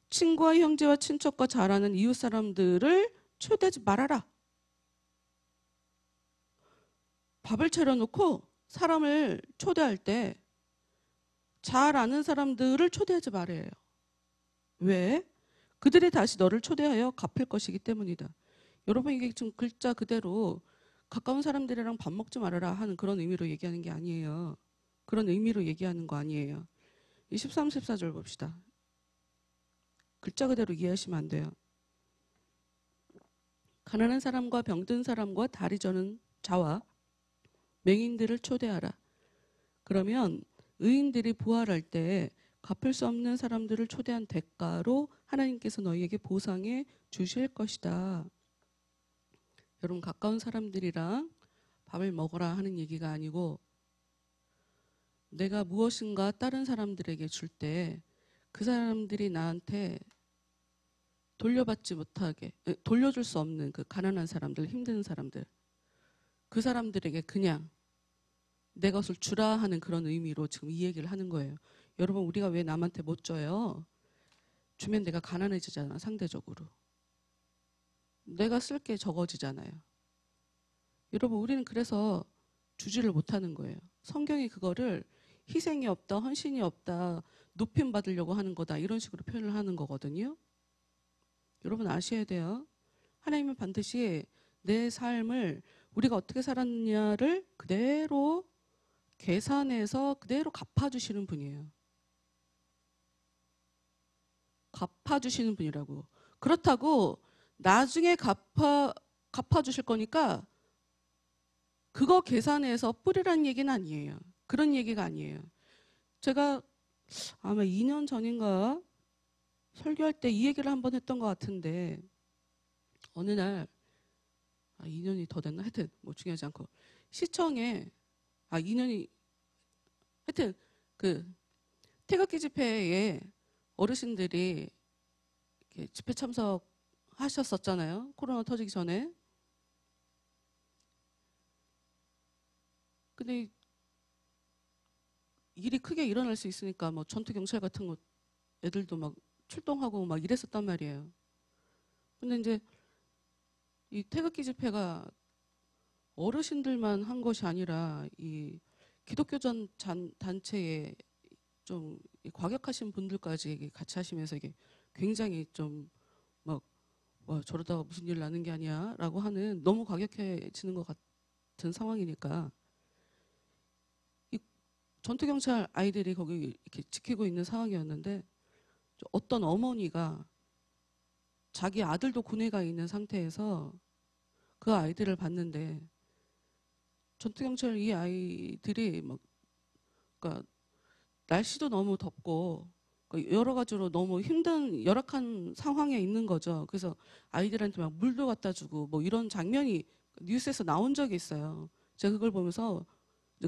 C: 친구와 형제와 친척과 잘 아는 이웃 사람들을 초대하지 말아라. 밥을 차려놓고 사람을 초대할 때 잘 아는 사람들을 초대하지 말아요. 왜? 그들이 다시 너를 초대하여 갚을 것이기 때문이다. 여러분 이게 지금 글자 그대로 가까운 사람들이랑 밥 먹지 말아라 하는 그런 의미로 얘기하는 게 아니에요. 그런 의미로 얘기하는 거 아니에요. 13, 14절 봅시다. 글자 그대로 이해하시면 안 돼요. 가난한 사람과 병든 사람과 다리 저는 자와 맹인들을 초대하라. 그러면 의인들이 부활할 때 갚을 수 없는 사람들을 초대한 대가로 하나님께서 너희에게 보상해 주실 것이다. 여러분, 가까운 사람들이랑 밥을 먹어라 하는 얘기가 아니고, 내가 무엇인가 다른 사람들에게 줄 때 그 사람들이 나한테 돌려받지 못하게, 돌려줄 수 없는 그 가난한 사람들, 힘든 사람들, 그 사람들에게 그냥 내 것을 주라 하는 그런 의미로 지금 이 얘기를 하는 거예요. 여러분, 우리가 왜 남한테 못 줘요? 주면 내가 가난해지잖아, 상대적으로. 내가 쓸 게 적어지잖아요. 여러분, 우리는 그래서 주지를 못하는 거예요. 성경이 그거를 희생이 없다, 헌신이 없다, 높임 받으려고 하는 거다, 이런 식으로 표현을 하는 거거든요. 여러분 아셔야 돼요. 하나님은 반드시 내 삶을 우리가 어떻게 살았느냐를 그대로 계산해서 그대로 갚아주시는 분이에요. 갚아주시는 분이라고. 그렇다고 나중에 갚아주실 거니까 그거 계산해서 뿌리라는 얘기는 아니에요. 그런 얘기가 아니에요. 제가 아마 2년 전인가 설교할 때 이 얘기를 한번 했던 것 같은데, 어느 날 2년이 더 됐나? 하여튼 뭐 중요하지 않고 시청에 2년이 하여튼 그 태극기 집회에 어르신들이 이렇게 집회 참석하셨었잖아요. 코로나 터지기 전에. 근데 일이 크게 일어날 수 있으니까 뭐 전투 경찰 같은 거 애들도 막 출동하고 막 이랬었단 말이에요. 근데 이제 이 태극기 집회가 어르신들만 한 것이 아니라 이 기독교 단체에 좀 과격하신 분들까지 같이 하시면서 이게 굉장히 좀 막 와, 저러다가 무슨 일 나는 게 아니야라고 하는, 너무 과격해지는 것 같은 상황이니까 이 전투 경찰 아이들이 거기 이렇게 지키고 있는 상황이었는데, 어떤 어머니가 자기 아들도 군에 가 있는 상태에서 그 아이들을 봤는데, 전투경찰 이 아이들이 막, 그러니까 날씨도 너무 덥고 여러 가지로 너무 힘든 열악한 상황에 있는 거죠. 그래서 아이들한테 막 물도 갖다 주고 뭐 이런 장면이 뉴스에서 나온 적이 있어요. 제가 그걸 보면서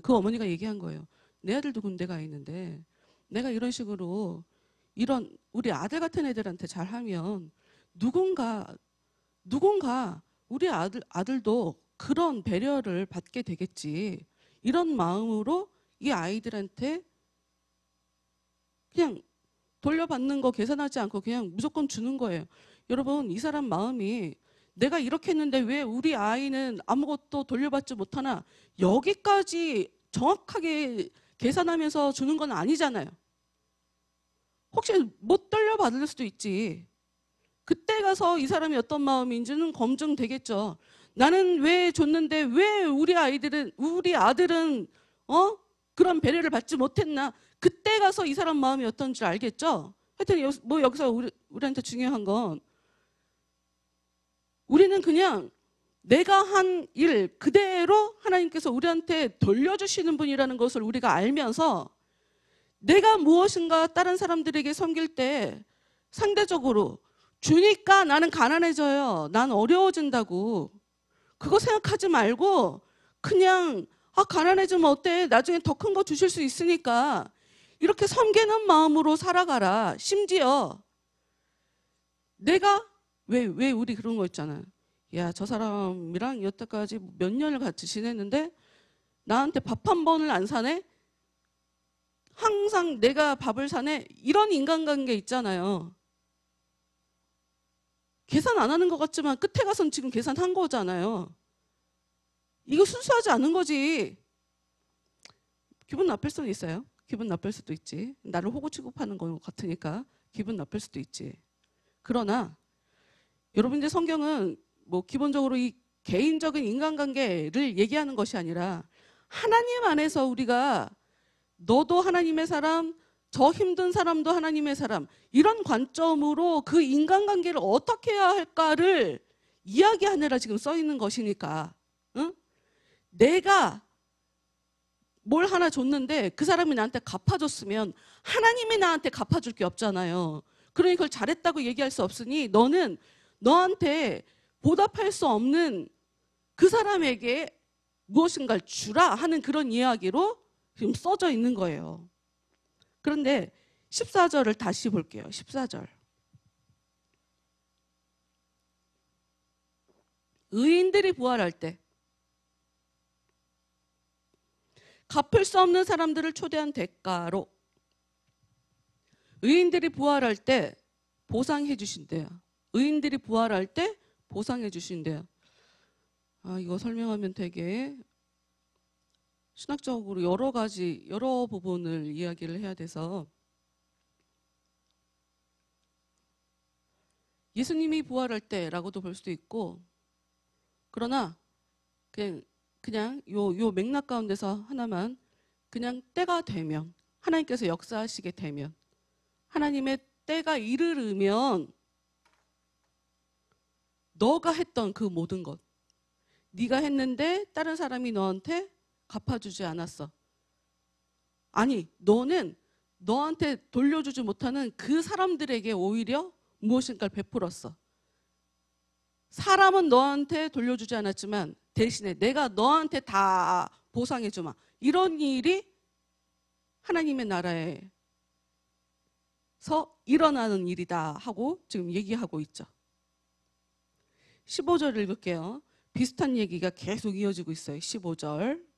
C: 그 어머니가 얘기한 거예요. 내 아들도 군대 가 있는데 내가 이런 식으로 이런 우리 아들 같은 애들한테 잘하면 누군가 우리 아들도 그런 배려를 받게 되겠지. 이런 마음으로 이 아이들한테 그냥 돌려받는 거 계산하지 않고 그냥 무조건 주는 거예요. 여러분, 이 사람 마음이 내가 이렇게 했는데 왜 우리 아이는 아무것도 돌려받지 못하나, 여기까지 정확하게 계산하면서 주는 건 아니잖아요. 혹시 못 돌려받을 수도 있지. 그때 가서 이 사람이 어떤 마음인지는 검증되겠죠. 나는 왜 줬는데 왜 우리 아들은 그런 배려를 받지 못했나. 그때 가서 이 사람 마음이 어떤지 알겠죠. 하여튼 뭐 여기서 우리한테 중요한 건, 우리는 그냥 내가 한 일 그대로 하나님께서 우리한테 돌려주시는 분이라는 것을 우리가 알면서, 내가 무엇인가 다른 사람들에게 섬길 때 상대적으로 주니까 나는 가난해져요, 난 어려워진다고, 그거 생각하지 말고 그냥 가난해지면 어때, 나중에 더 큰 거 주실 수 있으니까 이렇게 섬기는 마음으로 살아가라. 심지어 내가 왜 우리 그런 거 있잖아요. 야, 저 사람이랑 여태까지 몇 년을 같이 지냈는데 나한테 밥 한 번을 안 사네? 항상 내가 밥을 사네? 이런 인간관계 있잖아요. 계산 안 하는 것 같지만 끝에 가서는 지금 계산한 거잖아요. 이거 순수하지 않은 거지. 기분 나쁠 수도 있어요. 기분 나쁠 수도 있지. 나를 호구 취급하는 것 같으니까 기분 나쁠 수도 있지. 그러나 여러분들, 성경은 뭐 기본적으로 이 개인적인 인간관계를 얘기하는 것이 아니라 하나님 안에서 우리가, 너도 하나님의 사람, 저 힘든 사람도 하나님의 사람, 이런 관점으로 그 인간관계를 어떻게 해야 할까를 이야기하느라 지금 써 있는 것이니까, 응? 내가 뭘 하나 줬는데 그 사람이 나한테 갚아줬으면 하나님이 나한테 갚아줄 게 없잖아요. 그러니 그걸 잘했다고 얘기할 수 없으니 너는 너한테 보답할 수 없는 그 사람에게 무엇인가를 주라 하는 그런 이야기로 지금 써져 있는 거예요. 그런데 14절을 다시 볼게요. 14절. 의인들이 부활할 때 갚을 수 없는 사람들을 초대한 대가로 의인들이 부활할 때 보상해 주신대요. 의인들이 부활할 때 보상해 주신대요. 이거 설명하면 되게 신학적으로 여러 부분을 이야기를 해야 돼서, 예수님이 부활할 때라고도 볼 수도 있고, 그러나 그냥 요 맥락 가운데서 하나만, 그냥 때가 되면, 하나님께서 역사하시게 되면, 하나님의 때가 이르르면 너가 했던 그 모든 것, 네가 했는데 다른 사람이 너한테 갚아주지 않았어. 아니, 너는 너한테 돌려주지 못하는 그 사람들에게 오히려 무엇인가를 베풀었어. 사람은 너한테 돌려주지 않았지만 대신에 내가 너한테 다 보상해주마. 이런 일이 하나님의 나라에서 일어나는 일이다 하고 지금 얘기하고 있죠. 15절 읽을게요. 비슷한 얘기가 계속 이어지고 있어요. 15절.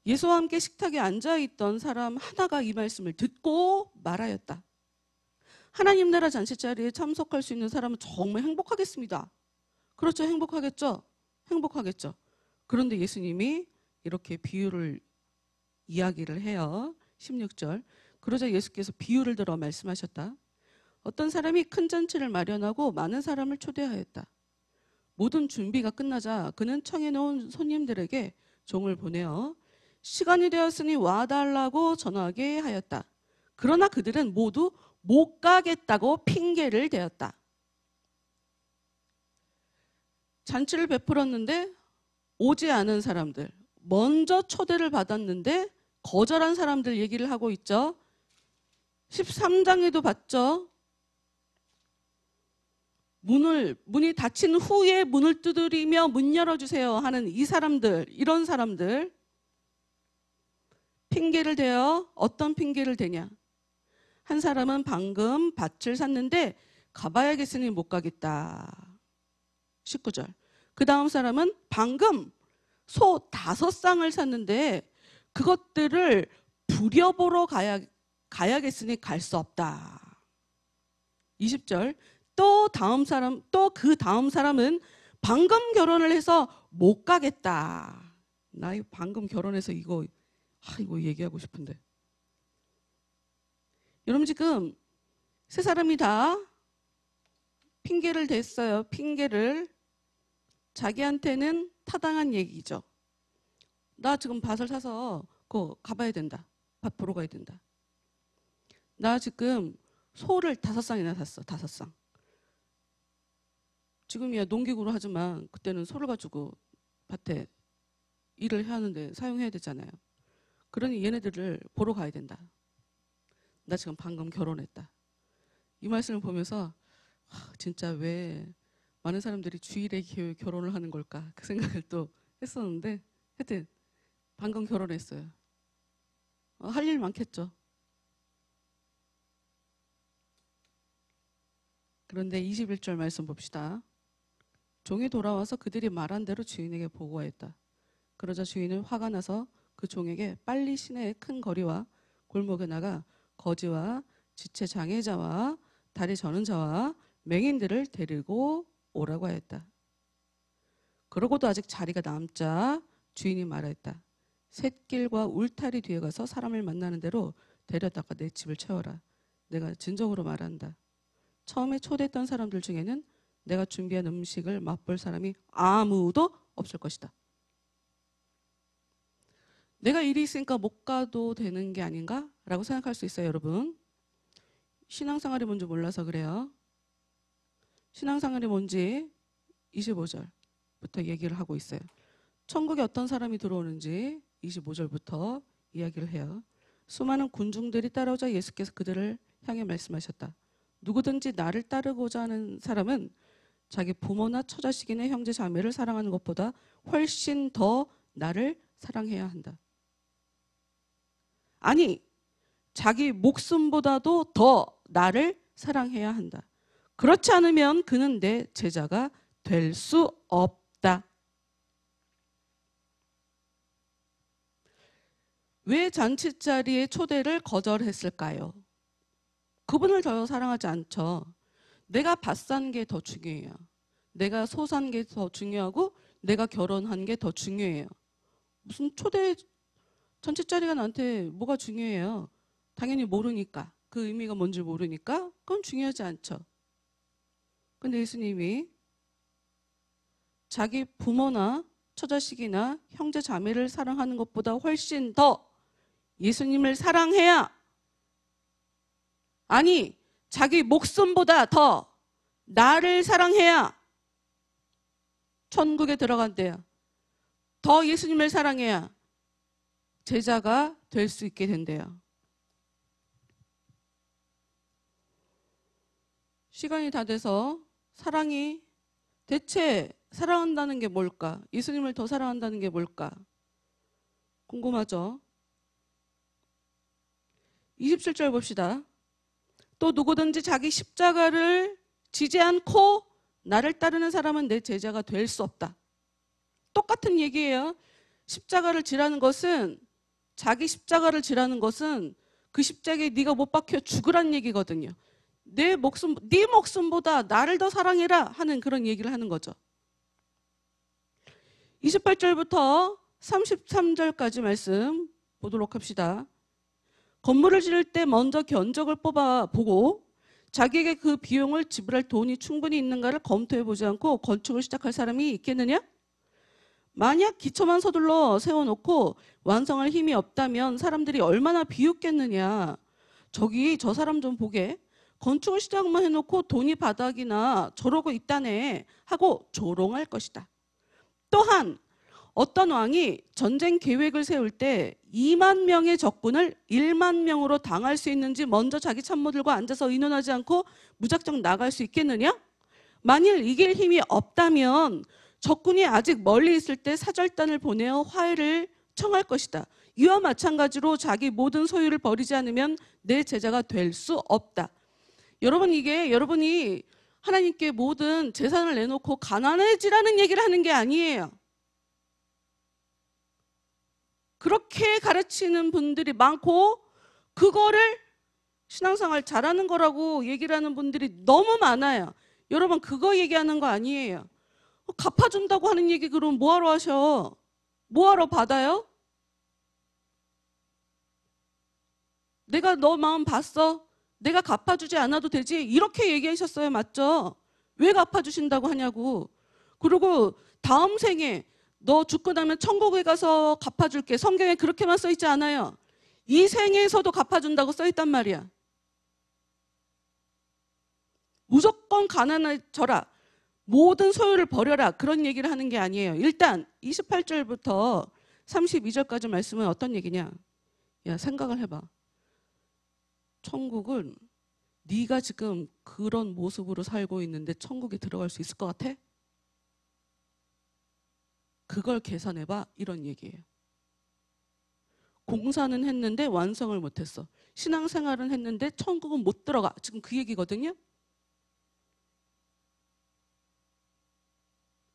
C: 예수와 함께 식탁에 앉아있던 사람 하나가 이 말씀을 듣고 말하였다. 하나님 나라 잔치자리에 참석할 수 있는 사람은 정말 행복하겠습니다. 그렇죠. 행복하겠죠. 행복하겠죠. 그런데 예수님이 이렇게 이야기를 해요. 16절. 그러자 예수께서 비유를 들어 말씀하셨다. 어떤 사람이 큰 잔치를 마련하고 많은 사람을 초대하였다. 모든 준비가 끝나자 그는 청해놓은 손님들에게 종을 보내어 시간이 되었으니 와달라고 전하게 하였다. 그러나 그들은 모두 못 가겠다고 핑계를 대었다. 잔치를 베풀었는데 오지 않은 사람들, 먼저 초대를 받았는데 거절한 사람들 얘기를 하고 있죠. 13장에도 봤죠. 문이 닫힌 후에 문을 두드리며 문 열어주세요 하는 이 사람들, 이런 사람들 핑계를 대어. 어떤 핑계를 대냐. 한 사람은 방금 밭을 샀는데 가봐야겠으니 못 가겠다. 19절. 그 다음 사람은 방금 소 5쌍을 샀는데 그것들을 부려보러 가야겠으니 갈 수 없다. 20절. 또 그 다음 사람은 방금 결혼을 해서 못 가겠다. 나 이거 방금 결혼해서 이거 얘기하고 싶은데. 여러분 지금 세 사람이 다 핑계를 댔어요. 핑계를. 자기한테는 타당한 얘기죠. 나 지금 밭을 사서 그거 가봐야 된다. 밭 보러 가야 된다. 나 지금 소를 5쌍이나 샀어. 5쌍. 지금이야 농기구로 하지만 그때는 소를 가지고 밭에 일을 하는데 사용해야 되잖아요. 그러니 얘네들을 보러 가야 된다. 나 지금 방금 결혼했다. 이 말씀을 보면서 진짜 왜 많은 사람들이 주일에 결혼을 하는 걸까? 그 생각을 또 했었는데 하여튼 방금 결혼했어요. 할 일 많겠죠. 그런데 21절 말씀 봅시다. 종이 돌아와서 그들이 말한 대로 주인에게 보고하였다. 그러자 주인은 화가 나서 그 종에게 빨리 시내의 큰 거리와 골목에 나가 거지와 지체 장애자와 다리 저는 자와 맹인들을 데리고 오라고 하였다. 그러고도 아직 자리가 남자 주인이 말하였다. 샛길과 울타리 뒤에 가서 사람을 만나는 대로 데려다가 내 집을 채워라. 내가 진정으로 말한다. 처음에 초대했던 사람들 중에는 내가 준비한 음식을 맛볼 사람이 아무도 없을 것이다. 내가 일이 있으니까 못 가도 되는 게 아닌가? 라고 생각할 수 있어요, 여러분. 신앙생활이 뭔지 몰라서 그래요. 신앙생활이 뭔지 25절부터 얘기를 하고 있어요. 천국에 어떤 사람이 들어오는지 25절부터 이야기를 해요. 수많은 군중들이 따라오자 예수께서 그들을 향해 말씀하셨다. 누구든지 나를 따르고자 하는 사람은 자기 부모나 처자식이나 형제 자매를 사랑하는 것보다 훨씬 더 나를 사랑해야 한다. 아니, 자기 목숨보다도 더 나를 사랑해야 한다. 그렇지 않으면 그는 내 제자가 될 수 없다. 왜 잔치자리의 초대를 거절했을까요? 그분을 더 사랑하지 않죠. 내가 밥 산 게 더 중요해요. 내가 소 산 게 더 중요하고 내가 결혼한 게 더 중요해요. 무슨 초대 잔치자리가 나한테 뭐가 중요해요? 당연히 모르니까. 그 의미가 뭔지 모르니까 그건 중요하지 않죠. 근데 예수님이 자기 부모나 처자식이나 형제 자매를 사랑하는 것보다 훨씬 더 예수님을 사랑해야, 아니 자기 목숨보다 더 나를 사랑해야 천국에 들어간대요. 더 예수님을 사랑해야 제자가 될 수 있게 된대요. 시간이 다 돼서 사랑이 대체 사랑한다는 게 뭘까? 예수님을 더 사랑한다는 게 뭘까? 궁금하죠? 27절 봅시다. 또 누구든지 자기 십자가를 지지 않고 나를 따르는 사람은 내 제자가 될 수 없다. 똑같은 얘기예요. 십자가를 지라는 것은, 자기 십자가를 지라는 것은 그 십자가에 네가 못 박혀 죽으란 얘기거든요. 네 목숨보다 나를 더 사랑해라 하는 그런 얘기를 하는 거죠. 28절부터 33절까지 말씀 보도록 합시다. 건물을 지을 때 먼저 견적을 뽑아보고 자기에게 그 비용을 지불할 돈이 충분히 있는가를 검토해보지 않고 건축을 시작할 사람이 있겠느냐? 만약 기초만 서둘러 세워놓고 완성할 힘이 없다면 사람들이 얼마나 비웃겠느냐. 저 사람 좀 보게. 건축을 시작만 해놓고 돈이 바닥이나 저러고 있다네 하고 조롱할 것이다. 또한 어떤 왕이 전쟁 계획을 세울 때 2만 명의 적군을 1만 명으로 당할 수 있는지 먼저 자기 참모들과 앉아서 의논하지 않고 무작정 나갈 수 있겠느냐? 만일 이길 힘이 없다면 적군이 아직 멀리 있을 때 사절단을 보내어 화해를 청할 것이다. 이와 마찬가지로 자기 모든 소유를 버리지 않으면 내 제자가 될 수 없다. 여러분, 이게 여러분이 하나님께 모든 재산을 내놓고 가난해지라는 얘기를 하는 게 아니에요. 그렇게 가르치는 분들이 많고 그거를 신앙생활 잘하는 거라고 얘기를 하는 분들이 너무 많아요. 여러분, 그거 얘기하는 거 아니에요. 갚아준다고 하는 얘기 그럼 뭐하러 하셔? 뭐하러 받아요? 내가 너 마음 봤어? 내가 갚아주지 않아도 되지? 이렇게 얘기하셨어요. 맞죠? 왜 갚아주신다고 하냐고. 그리고 다음 생에 너 죽고 나면 천국에 가서 갚아줄게. 성경에 그렇게만 써 있지 않아요. 이 생에서도 갚아준다고 써 있단 말이야. 무조건 가난해져라. 모든 소유를 버려라. 그런 얘기를 하는 게 아니에요. 일단 28절부터 32절까지 말씀은 어떤 얘기냐. 야, 생각을 해봐. 천국은 네가 지금 그런 모습으로 살고 있는데 천국에 들어갈 수 있을 것 같아? 그걸 계산해봐. 이런 얘기예요. 공사는 했는데 완성을 못했어. 신앙생활은 했는데 천국은 못 들어가. 지금 그 얘기거든요.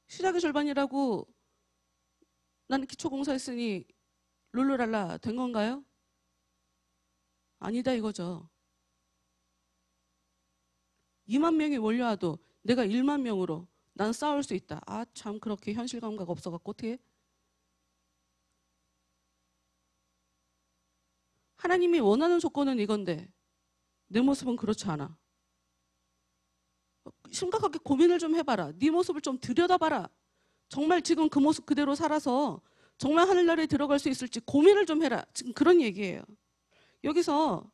C: 시작이 절반이라고 나는 기초공사했으니 룰루랄라 된 건가요? 아니다 이거죠. 2만 명이 몰려와도 내가 1만 명으로 난 싸울 수 있다. 아, 참 그렇게 현실 감각 없어갖고 어떻게? 하나님이 원하는 조건은 이건데 내 모습은 그렇지 않아. 심각하게 고민을 좀 해봐라. 네 모습을 좀 들여다봐라. 정말 지금 그 모습 그대로 살아서 정말 하늘나라에 들어갈 수 있을지 고민을 좀 해라. 지금 그런 얘기예요. 여기서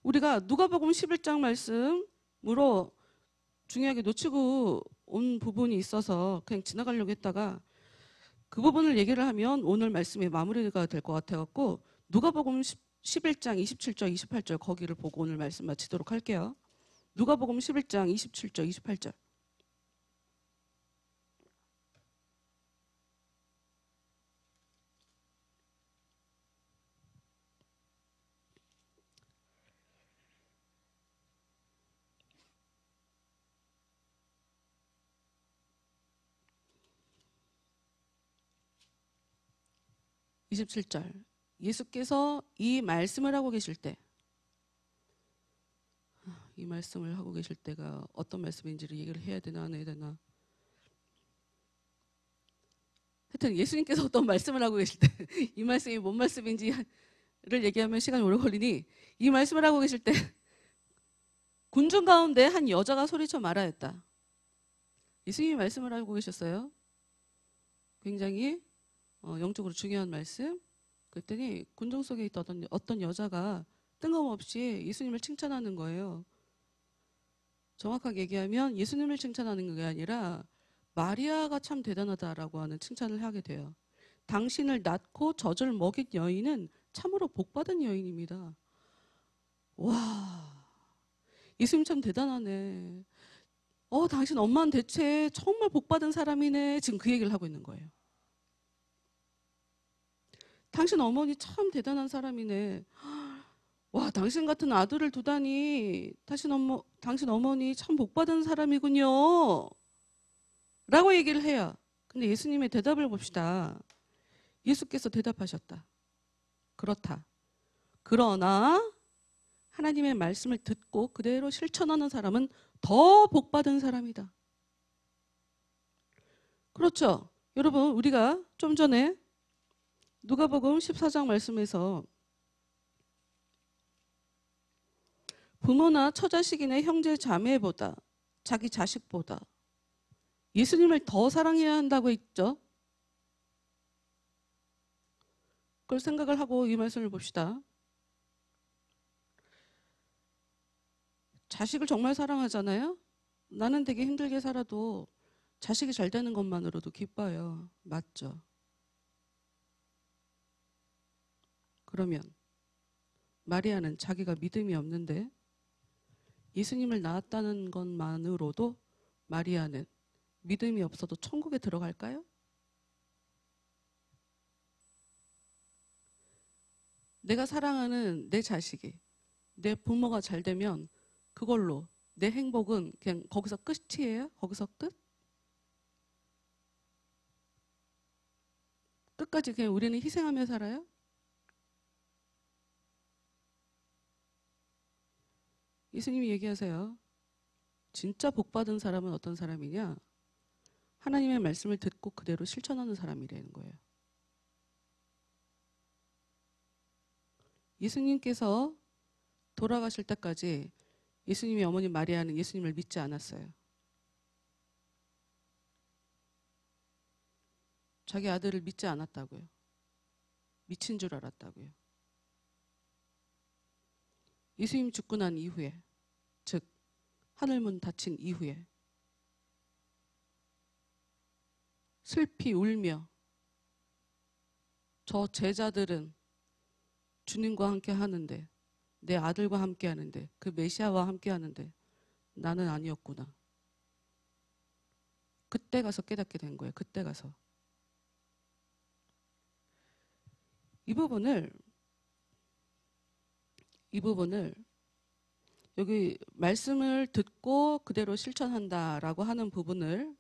C: 우리가 누가복음 11장 말씀으로 중요하게 놓치고 온 부분이 있어서 그냥 지나가려고 했다가 그 부분을 얘기를 하면 오늘 말씀이 마무리가 될 것 같아갖고 누가복음 11장 27절 28절 거기를 보고 오늘 말씀 마치도록 할게요. 누가복음 11장 27절 28절. (27절) 예수께서 이 말씀을 하고 계실 때, 이 말씀을 하고 계실 때가 어떤 말씀인지를 얘기를 해야 되나 안 해야 되나. 하여튼 예수님께서 어떤 말씀을 하고 계실 때 이 말씀이 뭔 말씀인지를 얘기하면 시간이 오래 걸리니 이 말씀을 하고 계실 때 군중 가운데 한 여자가 소리쳐 말하였다. 예수님이 말씀을 하고 계셨어요. 굉장히 영적으로 중요한 말씀. 그랬더니 군중 속에 있던 어떤 여자가 뜬금없이 예수님을 칭찬하는 거예요. 정확하게 얘기하면 예수님을 칭찬하는 게 아니라 마리아가 참 대단하다라고 하는 칭찬을 하게 돼요. 당신을 낳고 젖을 먹인 여인은 참으로 복받은 여인입니다. 와, 예수님 참 대단하네. 당신 엄마는 대체 정말 복받은 사람이네. 지금 그 얘기를 하고 있는 거예요. 당신 어머니 참 대단한 사람이네. 와, 당신 같은 아들을 두다니 당신 어머니 참 복받은 사람이군요. 라고 얘기를 해요. 근데 예수님의 대답을 봅시다. 예수께서 대답하셨다. 그렇다. 그러나 하나님의 말씀을 듣고 그대로 실천하는 사람은 더 복받은 사람이다. 그렇죠. 여러분, 우리가 좀 전에 누가복음 14장 말씀에서 부모나 처자식이나 형제 자매보다 자기 자식보다 예수님을 더 사랑해야 한다고 했죠. 그걸 생각을 하고 이 말씀을 봅시다. 자식을 정말 사랑하잖아요. 나는 되게 힘들게 살아도 자식이 잘 되는 것만으로도 기뻐요. 맞죠? 그러면 마리아는 자기가 믿음이 없는데 예수님을 낳았다는 것만으로도 마리아는 믿음이 없어도 천국에 들어갈까요? 내가 사랑하는 내 자식이, 내 부모가 잘 되면 그걸로 내 행복은 그냥 거기서 끝이에요? 거기서 끝? 끝까지 그냥 우리는 희생하며 살아요? 예수님이 얘기하세요. 진짜 복받은 사람은 어떤 사람이냐? 하나님의 말씀을 듣고 그대로 실천하는 사람이라는 거예요. 예수님께서 돌아가실 때까지 예수님의 어머니 마리아는 예수님을 믿지 않았어요. 자기 아들을 믿지 않았다고요. 미친 줄 알았다고요. 예수님 죽고 난 이후에, 즉 하늘문 닫힌 이후에 슬피 울며 저 제자들은 주님과 함께 하는데, 내 아들과 함께 하는데, 그 메시아와 함께 하는데 나는 아니었구나. 그때 가서 깨닫게 된 거예요. 그때 가서. 이 부분을 여기 말씀을 듣고 그대로 실천한다라고 하는 부분을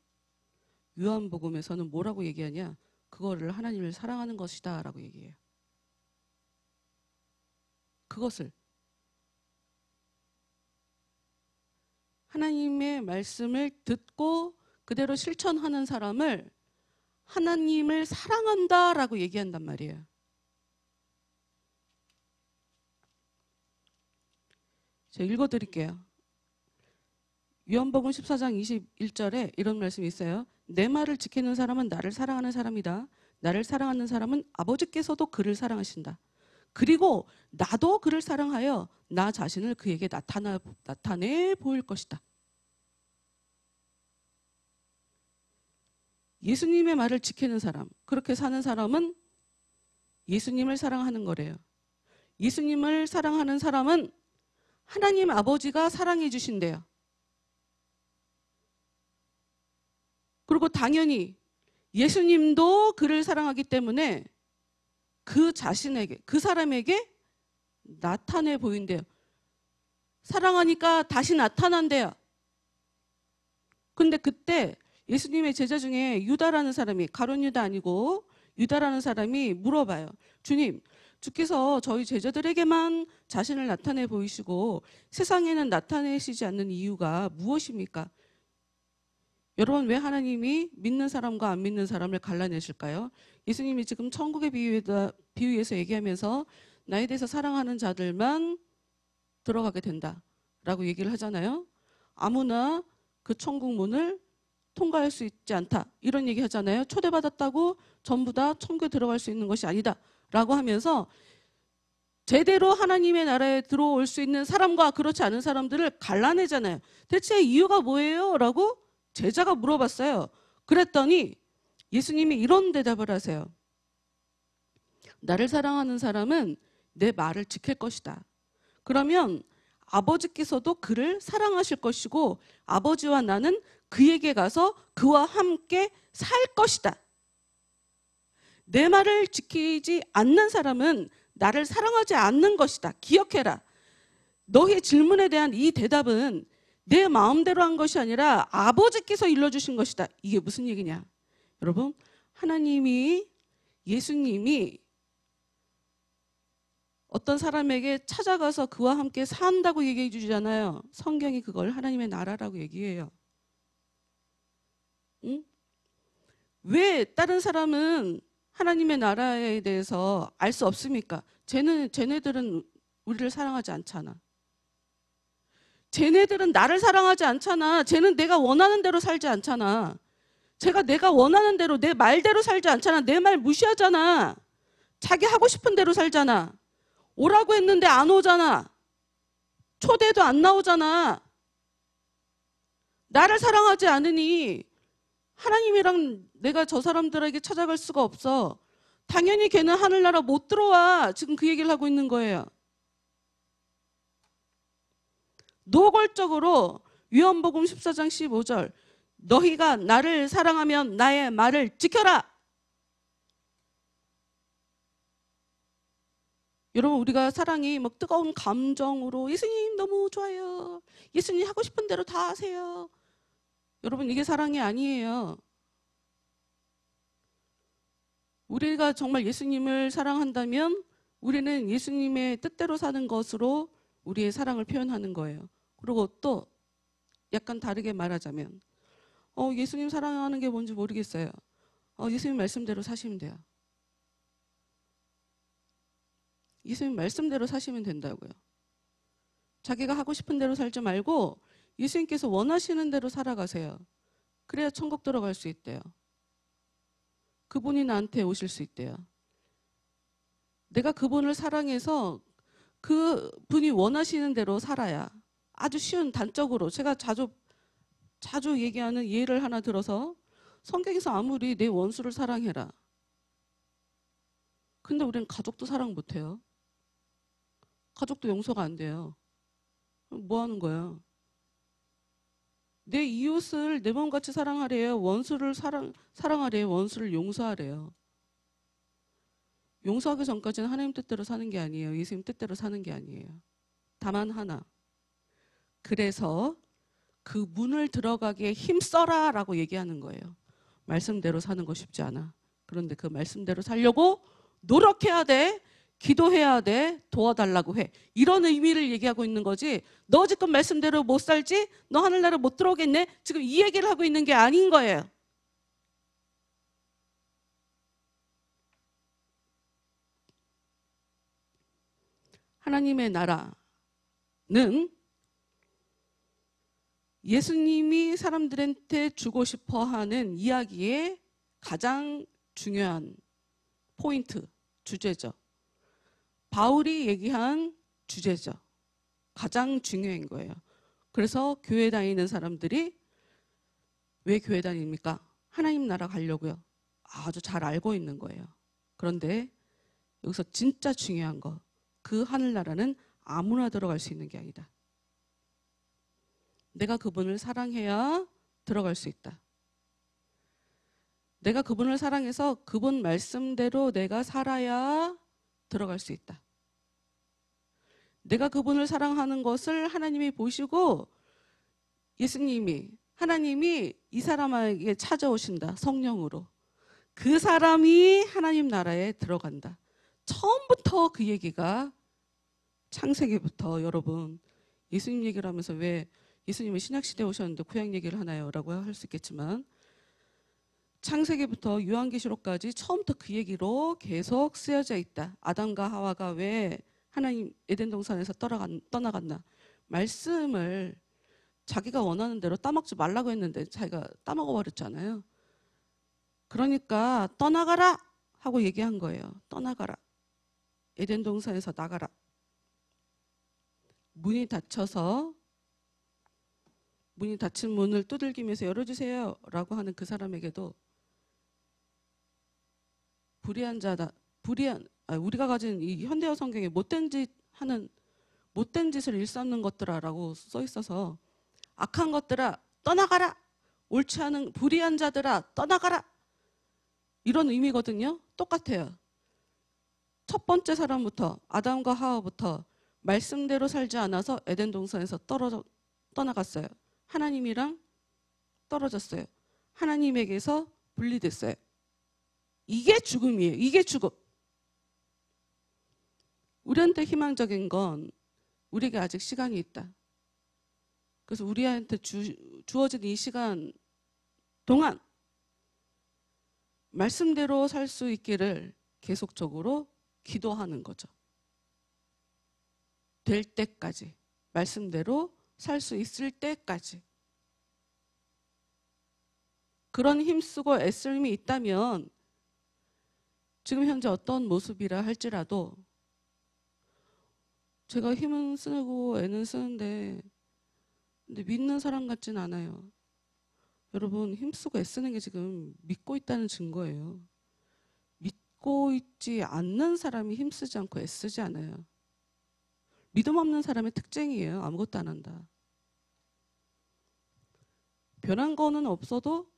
C: 요한복음에서는 뭐라고 얘기하냐? 그거를 하나님을 사랑하는 것이다 라고 얘기해요. 그것을 하나님의 말씀을 듣고 그대로 실천하는 사람을 하나님을 사랑한다라고 얘기한단 말이에요. 제가 읽어드릴게요. 요한복음 14장 21절에 이런 말씀이 있어요. 내 말을 지키는 사람은 나를 사랑하는 사람이다. 나를 사랑하는 사람은 아버지께서도 그를 사랑하신다. 그리고 나도 그를 사랑하여 나 자신을 그에게 나타내 보일 것이다. 예수님의 말을 지키는 사람, 그렇게 사는 사람은 예수님을 사랑하는 거래요. 예수님을 사랑하는 사람은 하나님 아버지가 사랑해 주신대요. 그리고 당연히 예수님도 그를 사랑하기 때문에 그 자신에게, 그 사람에게 나타내 보인대요. 사랑하니까 다시 나타난대요. 근데 그때 예수님의 제자 중에 유다라는 사람이, 가룟 유다 아니고 유다라는 사람이 물어봐요. 주님, 주께서 저희 제자들에게만 자신을 나타내 보이시고 세상에는 나타내시지 않는 이유가 무엇입니까? 여러분, 왜 하나님이 믿는 사람과 안 믿는 사람을 갈라내실까요? 예수님이 지금 천국의 비유에서 얘기하면서 나에 대해서 사랑하는 자들만 들어가게 된다라고 얘기를 하잖아요. 아무나 그 천국 문을 통과할 수 있지 않다, 이런 얘기 하잖아요. 초대받았다고 전부 다 천국에 들어갈 수 있는 것이 아니다 라고 하면서 제대로 하나님의 나라에 들어올 수 있는 사람과 그렇지 않은 사람들을 갈라내잖아요. 대체 이유가 뭐예요? 라고 제자가 물어봤어요. 그랬더니 예수님이 이런 대답을 하세요. 나를 사랑하는 사람은 내 말을 지킬 것이다. 그러면 아버지께서도 그를 사랑하실 것이고 아버지와 나는 그에게 가서 그와 함께 살 것이다. 내 말을 지키지 않는 사람은 나를 사랑하지 않는 것이다. 기억해라. 너의 질문에 대한 이 대답은 내 마음대로 한 것이 아니라 아버지께서 일러주신 것이다. 이게 무슨 얘기냐? 여러분, 하나님이, 예수님이 어떤 사람에게 찾아가서 그와 함께 산다고 얘기해 주잖아요. 성경이 그걸 하나님의 나라라고 얘기해요. 응? 왜 다른 사람은 하나님의 나라에 대해서 알 수 없습니까? 쟤네들은 우리를 사랑하지 않잖아. 쟤네들은 나를 사랑하지 않잖아. 쟤는 내가 원하는 대로 살지 않잖아. 내가 원하는 대로 내 말대로 살지 않잖아. 내 말 무시하잖아. 자기 하고 싶은 대로 살잖아. 오라고 했는데 안 오잖아. 초대도 안 나오잖아. 나를 사랑하지 않으니 하나님이랑 내가 저 사람들에게 찾아갈 수가 없어. 당연히 걔는 하늘나라 못 들어와. 지금 그 얘기를 하고 있는 거예요. 노골적으로 요한복음 14장 15절 너희가 나를 사랑하면 나의 말을 지켜라. 여러분, 우리가 사랑이 막 뜨거운 감정으로 예수님 너무 좋아요. 예수님 하고 싶은 대로 다 하세요. 여러분, 이게 사랑이 아니에요. 우리가 정말 예수님을 사랑한다면 우리는 예수님의 뜻대로 사는 것으로 우리의 사랑을 표현하는 거예요. 그리고 또 약간 다르게 말하자면 예수님 사랑하는 게 뭔지 모르겠어요. 예수님 말씀대로 사시면 돼요. 예수님 말씀대로 사시면 된다고요. 자기가 하고 싶은 대로 살지 말고 예수님께서 원하시는 대로 살아가세요. 그래야 천국 들어갈 수 있대요. 그분이 나한테 오실 수 있대요. 내가 그분을 사랑해서 그분이 원하시는 대로 살아야. 아주 쉬운 단적으로 제가 자주 얘기하는 예를 하나 들어서, 성경에서 아무리 내 원수를 사랑해라. 근데 우리는 가족도 사랑 못해요. 가족도 용서가 안 돼요. 뭐 하는 거야? 내 이웃을 내 몸같이 사랑하래요. 원수를 사랑하래요. 원수를 용서하래요. 용서하기 전까지는 하나님 뜻대로 사는 게 아니에요. 예수님 뜻대로 사는 게 아니에요. 다만 하나. 그래서 그 문을 들어가기에 힘써라 라고 얘기하는 거예요. 말씀대로 사는 거 쉽지 않아. 그런데 그 말씀대로 살려고 노력해야 돼. 기도해야 돼. 도와달라고 해. 이런 의미를 얘기하고 있는 거지. 너 지금 말씀대로 못 살지? 너 하늘나라 못 들어오겠네? 지금 이 얘기를 하고 있는 게 아닌 거예요. 하나님의 나라는 예수님이 사람들한테 주고 싶어 하는 이야기의 가장 중요한 포인트, 주제죠. 바울이 얘기한 주제죠. 가장 중요한 거예요. 그래서 교회 다니는 사람들이 왜 교회 다닙니까? 하나님 나라 가려고요. 아주 잘 알고 있는 거예요. 그런데 여기서 진짜 중요한 거, 그 하늘나라는 아무나 들어갈 수 있는 게 아니다. 내가 그분을 사랑해야 들어갈 수 있다. 내가 그분을 사랑해서 그분 말씀대로 내가 살아야 들어갈 수 있다. 내가 그분을 사랑하는 것을 하나님이 보시고 하나님이 이 사람에게 찾아오신다. 성령으로. 그 사람이 하나님 나라에 들어간다. 처음부터 그 얘기가 창세기부터 여러분 예수님 얘기를 하면서 왜 예수님은 신약시대에 오셨는데 구약 얘기를 하나요? 라고 할 수 있겠지만 창세기부터 요한계시록까지 처음부터 그 얘기로 계속 쓰여져 있다. 아담과 하와가 왜 하나님 에덴 동산에서 떠나갔나. 말씀을 자기가 원하는 대로 따먹지 말라고 했는데 자기가 따먹어 버렸잖아요. 그러니까 떠나가라 하고 얘기한 거예요. 떠나가라. 에덴 동산에서 나가라. 문이 닫힌 문을 두들기면서 열어주세요 라고 하는 그 사람에게도 우리가 가진 이 현대어 성경에 못된 짓을 일삼는 것들아라고 써 있어서 악한 것들아 떠나가라. 옳지 않은 불의한 자들아 떠나가라. 이런 의미거든요. 똑같아요. 첫 번째 사람부터 아담과 하와부터 말씀대로 살지 않아서 에덴 동산에서 떠나갔어요. 하나님이랑 떨어졌어요. 하나님에게서 분리됐어요. 이게 죽음이에요. 이게 죽음. 우리한테 희망적인 건 우리에게 아직 시간이 있다. 그래서 우리한테 주어진 이 시간 동안 말씀대로 살 수 있기를 계속적으로 기도하는 거죠. 될 때까지, 말씀대로 살 수 있을 때까지. 그런 힘쓰고 애쓰림이 있다면 지금 현재 어떤 모습이라 할지라도 제가 힘은 쓰고 애는 쓰는데 근데 믿는 사람 같진 않아요. 여러분 힘쓰고 애쓰는 게 지금 믿고 있다는 증거예요. 믿고 있지 않는 사람이 힘쓰지 않고 애쓰지 않아요. 믿음 없는 사람의 특징이에요. 아무것도 안 한다. 변한 거는 없어도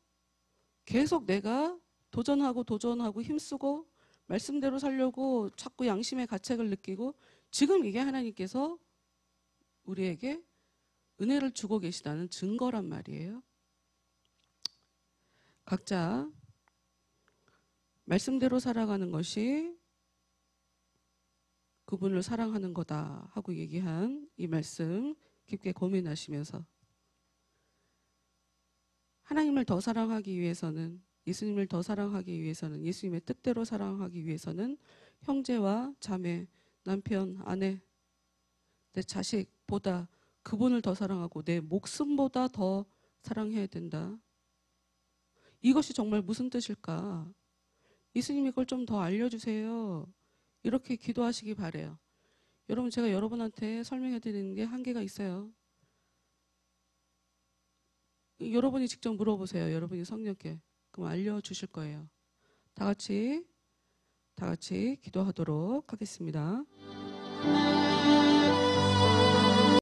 C: 계속 내가 도전하고 힘쓰고 말씀대로 살려고 자꾸 양심의 가책을 느끼고 지금 이게 하나님께서 우리에게 은혜를 주고 계시다는 증거란 말이에요. 각자 말씀대로 살아가는 것이 그분을 사랑하는 거다 하고 얘기한 이 말씀 깊게 고민하시면서 하나님을 더 사랑하기 위해서는 예수님을 더 사랑하기 위해서는 예수님의 뜻대로 사랑하기 위해서는 형제와 자매, 남편, 아내, 내 자식보다 그분을 더 사랑하고 내 목숨보다 더 사랑해야 된다. 이것이 정말 무슨 뜻일까? 예수님이 그걸 좀 더 알려주세요. 이렇게 기도하시기 바래요. 여러분 제가 여러분한테 설명해 드리는 게 한계가 있어요. 여러분이 직접 물어보세요. 여러분이 성령께. 그럼 알려주실 거예요. 다 같이 기도하도록 하겠습니다.